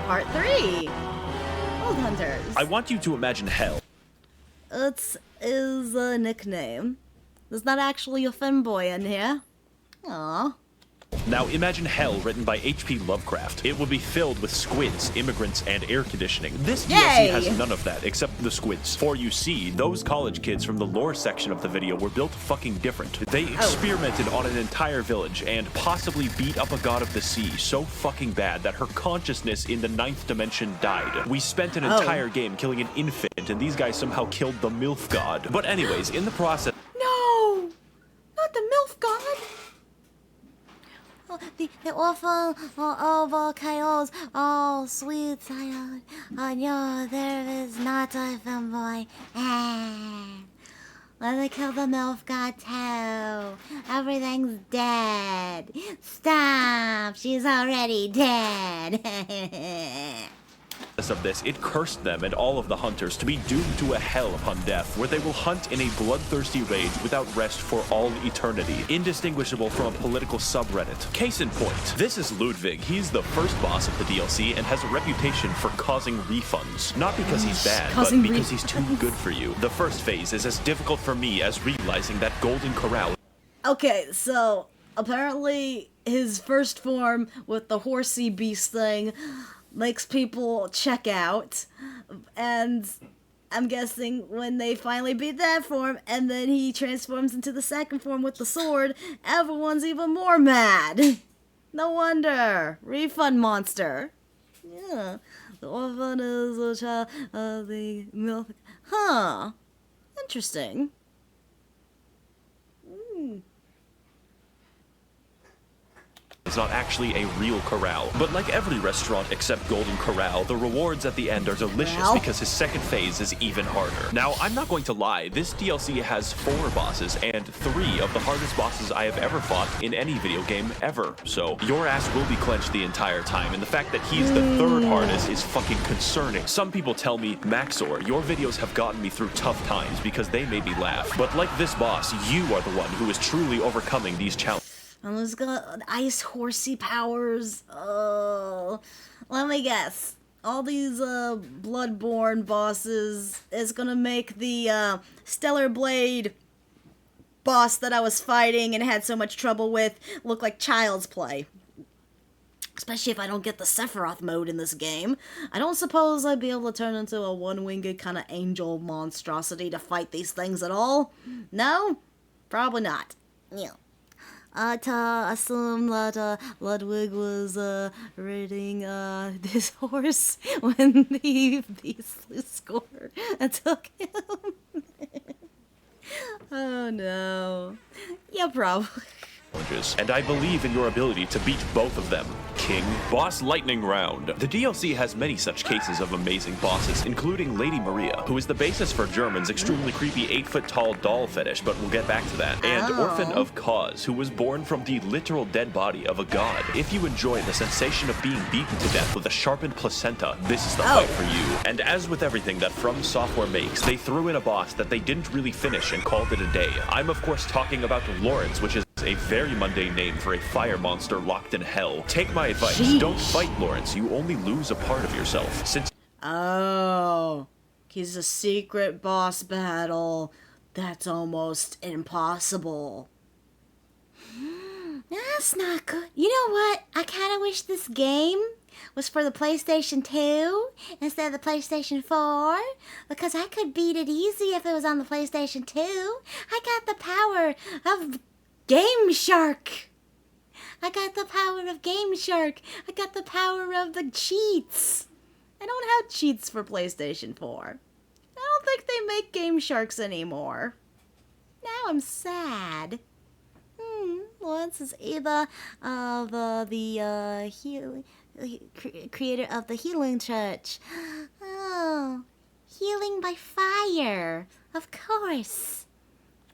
Part 3. Old Hunters. I want you to imagine hell. It is a nickname. There's not actually a femboy in here. Aww. Now imagine hell written by H.P. Lovecraft. It would be filled with squids, immigrants, and air conditioning. This DLC has none of that except the squids. For you see, those college kids from the lore section of the video were built fucking different. They experimented on an entire village and possibly beat up a god of the sea so fucking bad that her consciousness in the 9th dimension died. We spent an entire game killing an infant and these guys somehow killed the MILF god. But anyways, in the process... No! Not the MILF god! The awful chaos, oh sweet child, oh no, there is not a femboy. Let me kill the MILF god too. Everything's dead. Stop, she's already dead. Of this, it cursed them and all of the hunters to be doomed to a hell upon death, where they will hunt in a bloodthirsty rage without rest for all eternity, indistinguishable from a political subreddit. Case in point, this is Ludwig. He's the first boss of the DLC and has a reputation for causing refunds. Not because he's bad, but because he's too good for you. The first phase is as difficult for me as realizing that Golden Corral... Okay, so apparently his first form with the horsey beast thing makes people check out, and I'm guessing when they finally beat that form and then he transforms into the second form with the sword, everyone's even more mad. No wonder. Refund monster. Yeah. The orphan is a child of the milk. Huh. Interesting. It's not actually a real corral. But like every restaurant except Golden Corral, the rewards at the end are delicious because his second phase is even harder. Now, I'm not going to lie, this DLC has 4 bosses and 3 of the hardest bosses I have ever fought in any video game ever. So your ass will be clenched the entire time, and the fact that he's the 3rd hardest is fucking concerning. Some people tell me, Maxor, your videos have gotten me through tough times because they made me laugh. But like this boss, you are the one who is truly overcoming these challenges. And he's got ice horsey powers. Oh, let me guess. All these Bloodborne bosses is gonna make the Stellar Blade boss that I was fighting and had so much trouble with look like child's play. Especially if I don't get the Sephiroth mode in this game. I don't suppose I'd be able to turn into a one-winged kind of angel monstrosity to fight these things at all? No? Probably not. Yeah. To assume that Ludwig was riding this horse when the beastly scored and took him. Oh no. Yeah, probably. And I believe in your ability to beat both of them, King. Boss Lightning Round. The DLC has many such cases of amazing bosses, including Lady Maria, who is the basis for German's extremely creepy 8-foot-tall doll fetish, but we'll get back to that. And Orphan of Cause, who was born from the literal dead body of a god. If you enjoy the sensation of being beaten to death with a sharpened placenta, this is the fight for you. And as with everything that From Software makes, they threw in a boss that they didn't really finish and called it a day. I'm of course talking about Lawrence, which is A very mundane name for a fire monster locked in hell. Take my advice, don't fight Lawrence, you only lose a part of yourself. Since Oh, he's a secret boss battle. That's almost impossible. That's not good. You know what? I kind of wish this game was for the PlayStation 2 instead of the PlayStation 4, because I could beat it easy if it was on the PlayStation 2. I got the power of Game Shark. I got the power of Game Shark. I got the power of the cheats. I don't have cheats for PlayStation 4. I don't think they make Game Sharks anymore. Now I'm sad. Lawrence is either the creator of the Healing Church. Oh, healing by fire. Of course.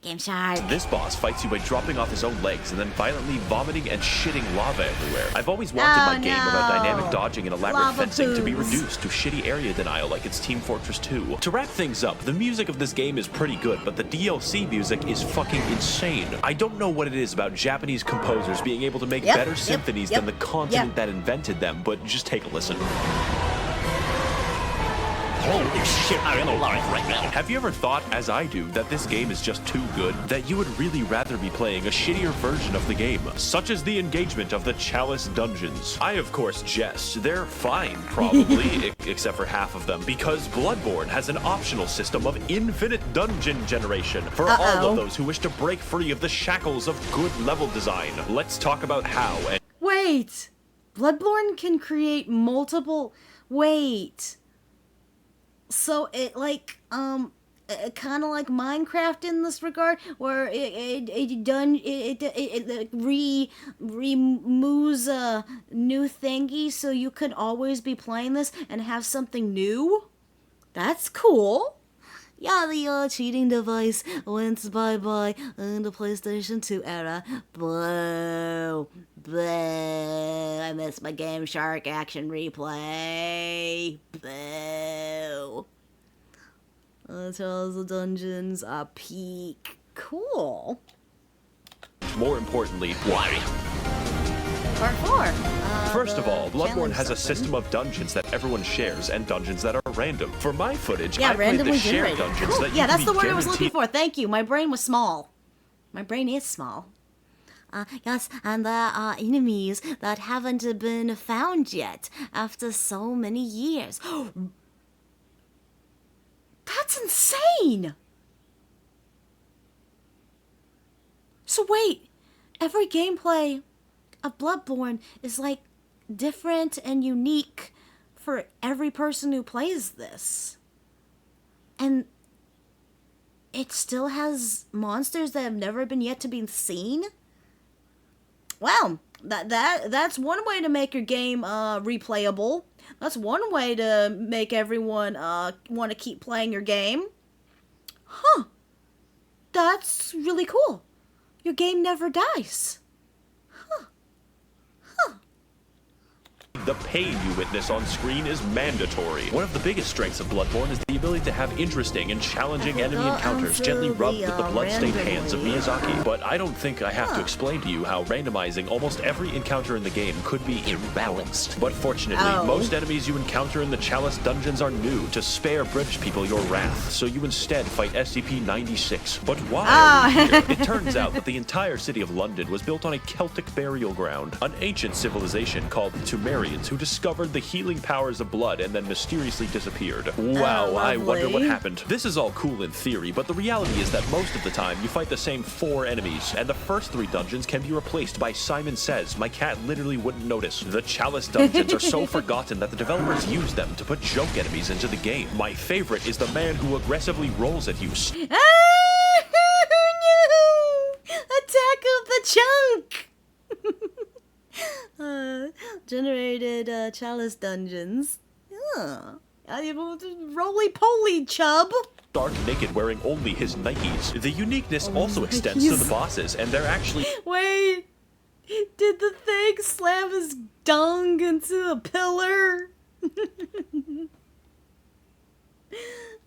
Game Shark. this boss fights you by dropping off his own legs and then violently vomiting and shitting lava everywhere. I've always wanted my game without dynamic dodging and elaborate Lava fencing to be poos. reduced to shitty area denial like it's Team Fortress 2. To wrap things up, the music of this game is pretty good, but the DLC music is fucking insane. I don't know what it is about Japanese composers being able to make better symphonies than the continent that invented them, but just take a listen. Holy shit, I'm alive right now. Have you ever thought, as I do, that this game is just too good? That you would really rather be playing a shittier version of the game, such as the engagement of the Chalice dungeons? I, of course, jest. They're fine, probably, except for half of them, because Bloodborne has an optional system of infinite dungeon generation for all of those who wish to break free of the shackles of good level design. Let's talk about how and... Wait! Bloodborne can create multiple... Wait... So it kind of like Minecraft in this regard, where it removes a new thingy, so you can always be playing this and have something new. That's cool. Yeah, the cheating device went bye-bye in the PlayStation 2 era. Boo. Boo. I miss my Game Shark action replay. Boo. Tells the dungeons are peak. Cool. more importantly, why? Part 4. First of all, Bloodborne has a something. system of dungeons that everyone shares and dungeons that are random. For my footage, Yeah, I played the randomly shared generated. dungeons Cool. that Yeah, you that's can the be word I was looking guaranteed- for. Thank you. My brain was small. My brain is small. Yes, and there are enemies that haven't been found yet after so many years. That's insane! So wait, every gameplay of Bloodborne is like different and unique for every person who plays this. And it still has monsters that have never been yet to be seen? Well, that's one way to make your game replayable. That's one way to make everyone want to keep playing your game. Huh. That's really cool. Your game never dies. The pain you witness on screen is mandatory. One of the biggest strengths of Bloodborne is the ability to have interesting and challenging enemy encounters gently rubbed with the blood-stained hands of Miyazaki. But I don't think I have to explain to you how randomizing almost every encounter in the game could be imbalanced. But fortunately, most enemies you encounter in the Chalice dungeons are new to spare British people your wrath, so you instead fight SCP-96. But why are we here? It turns out that the entire city of London was built on a Celtic burial ground, an ancient civilization called the Sumerians, who discovered the healing powers of blood and then mysteriously disappeared. Wow, I wonder what happened. This is all cool in theory, but the reality is that most of the time you fight the same 4 enemies, and the first 3 dungeons can be replaced by Simon Says. My cat literally wouldn't notice. The Chalice dungeons are so forgotten that the developers use them to put joke enemies into the game. My favorite is the man who aggressively rolls at you. No! Attack of the Chunk! Generated Chalice dungeons. Roly-poly, chub! Stark naked wearing only his Nikes. The uniqueness also extends to the bosses, and they're actually... Wait! Did the thing slam his dung into a pillar?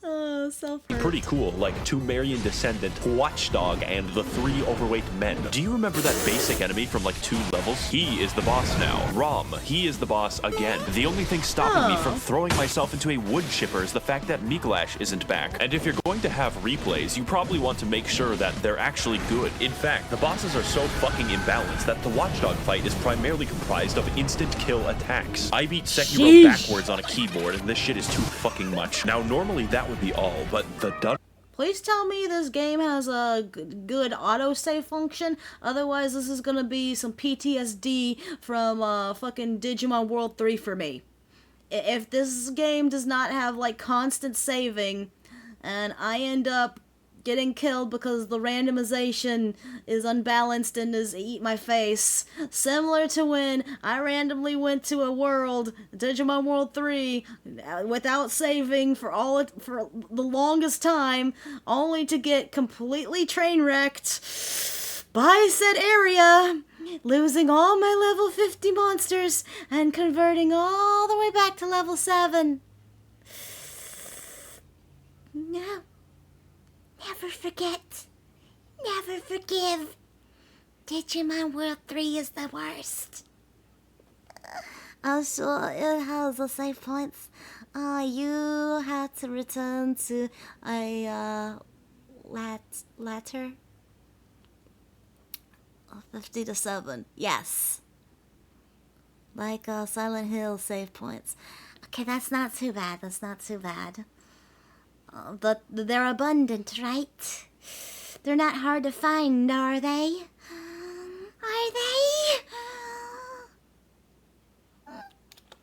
Oh, self-hurt. Pretty cool, like Tumerian descendant, Watchdog, and the 3 overweight men. Do you remember that basic enemy from like 2 levels? He is the boss now. Rom, he is the boss again. The only thing stopping me from throwing myself into a wood chipper is the fact that Mikolash isn't back. And if you're going to have replays, you probably want to make sure that they're actually good. In fact, the bosses are so fucking imbalanced that the Watchdog fight is primarily comprised of instant kill attacks. I beat Sekiro backwards on a keyboard, and this shit is too fucking much. Now, normally that would be all, but the Please tell me this game has a good autosave function. Otherwise, this is gonna be some PTSD from fucking Digimon World 3 for me. If this game does not have like constant saving, and I end up getting killed because the randomization is unbalanced and is eat my face. Similar to when I randomly went to a world, Digimon World 3, without saving for the longest time, only to get completely train wrecked by said area, losing all my level 50 monsters and converting all the way back to level 7. No. Never forget. Never forgive. Digimon World 3 is the worst. So it has the save points. You have to return to a letter. 50 to 7. Yes. Like Silent Hill save points. Okay, that's not too bad. That's not too bad. But they're abundant, right? They're not hard to find, are they? Are they?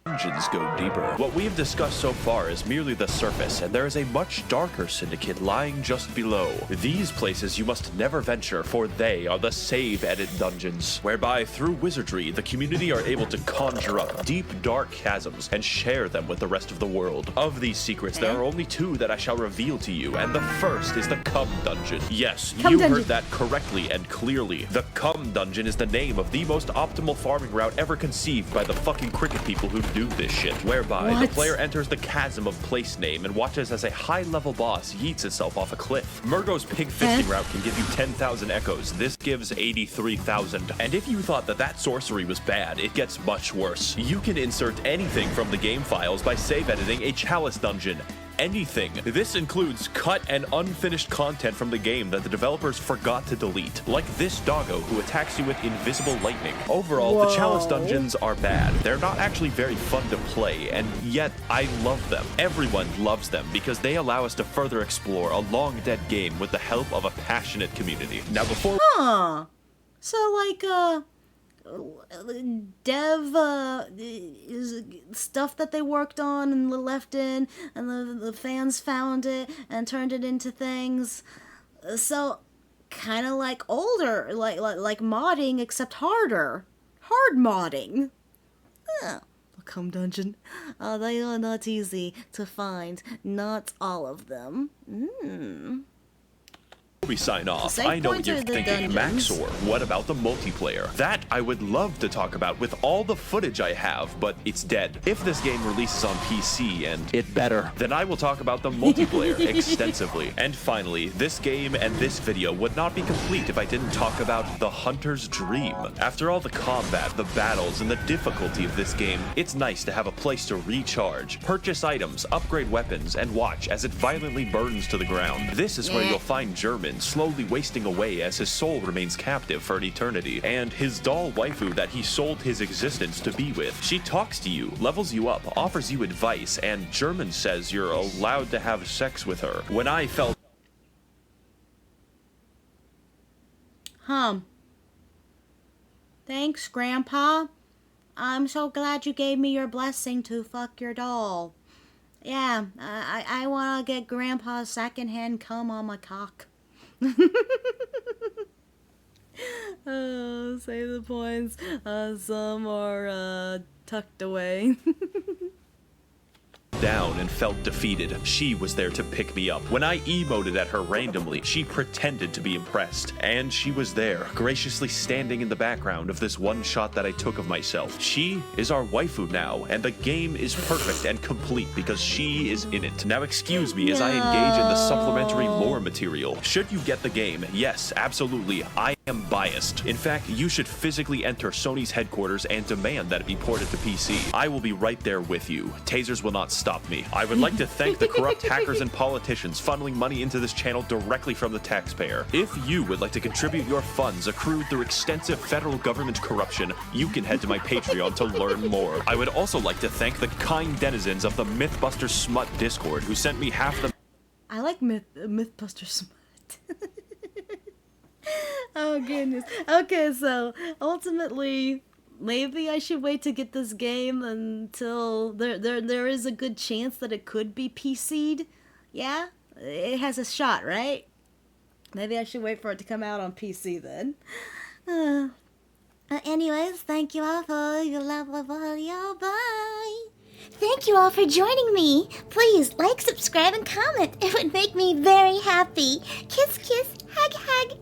Dungeons go deeper. What we have discussed so far is merely the surface, and there is a much darker syndicate lying just below. These places you must never venture, for they are the save edit dungeons, whereby through wizardry, the community are able to conjure up deep, dark chasms and share them with the rest of the world. Of these secrets, there are only 2 that I shall reveal to you, and the first is the Cum Dungeon. Yes, you heard that correctly and clearly. The Cum Dungeon is the name of the most optimal farming route ever conceived by the fucking cricket people who do this shit, whereby the player enters the chasm of place name and watches as a high-level boss yeets itself off a cliff. Murgo's pig fisting route can give you 10,000 echoes. This gives 83,000. And if you thought that sorcery was bad, it gets much worse. You can insert anything from the game files by save editing a chalice dungeon. Anything. This includes cut and unfinished content from the game that the developers forgot to delete, like this doggo who attacks you with invisible lightning. Overall, the chalice dungeons are bad. They're not actually very fun to play, and yet I love them. Everyone loves them because they allow us to further explore a long-dead game with the help of a passionate community. Now before... So like, dev is stuff that they worked on and left in, and the fans found it and turned it into things. So kind of like older, like modding, except harder. Hard modding. The Cum Dungeon. They are not easy to find. Not all of them. we sign off, I know what you're thinking, Maxor, what about the multiplayer? That I would love to talk about with all the footage I have, but it's dead. If this game releases on PC, and it better, then I will talk about the multiplayer extensively. And finally, this game and this video would not be complete if I didn't talk about the Hunter's Dream. After all the combat, the battles, and the difficulty of this game, it's nice to have a place to recharge, purchase items, upgrade weapons, and watch as it violently burns to the ground. This is where you'll find German slowly wasting away as his soul remains captive for an eternity, and his doll waifu that he sold his existence to be with. She talks to you, levels you up, offers you advice, and German says you're allowed to have sex with her. When I felt... Thanks, Grandpa. I'm so glad you gave me your blessing to fuck your doll. Yeah, I want to get Grandpa's secondhand cum on my cock. Oh, save the points. Some are tucked away. down and felt defeated, she was there to pick me up. When I emoted at her randomly, she pretended to be impressed. And she was there, graciously standing in the background of this one shot that I took of myself. She is our waifu now, and the game is perfect and complete because she is in it. Now excuse me as I engage in the supplementary lore material. Should you get the game, yes, absolutely, I am biased. In fact, you should physically enter Sony's headquarters and demand that it be ported to PC. I will be right there with you. Tasers will not stop me. I would like to thank the corrupt hackers and politicians funneling money into this channel directly from the taxpayer. If you would like to contribute your funds accrued through extensive federal government corruption, you can head to my Patreon to learn more. I would also like to thank the kind denizens of the Mythbusters Smut Discord who sent me half the... I like Mythbusters Smut. Oh goodness. Okay, so ultimately, maybe I should wait to get this game until there is a good chance that it could be PC'd. Yeah? It has a shot, right? Maybe I should wait for it to come out on PC then. Anyways, thank you all for your lovely video. Bye! Thank you all for joining me. Please like, subscribe, and comment. It would make me very happy. Kiss, kiss, hug, hug.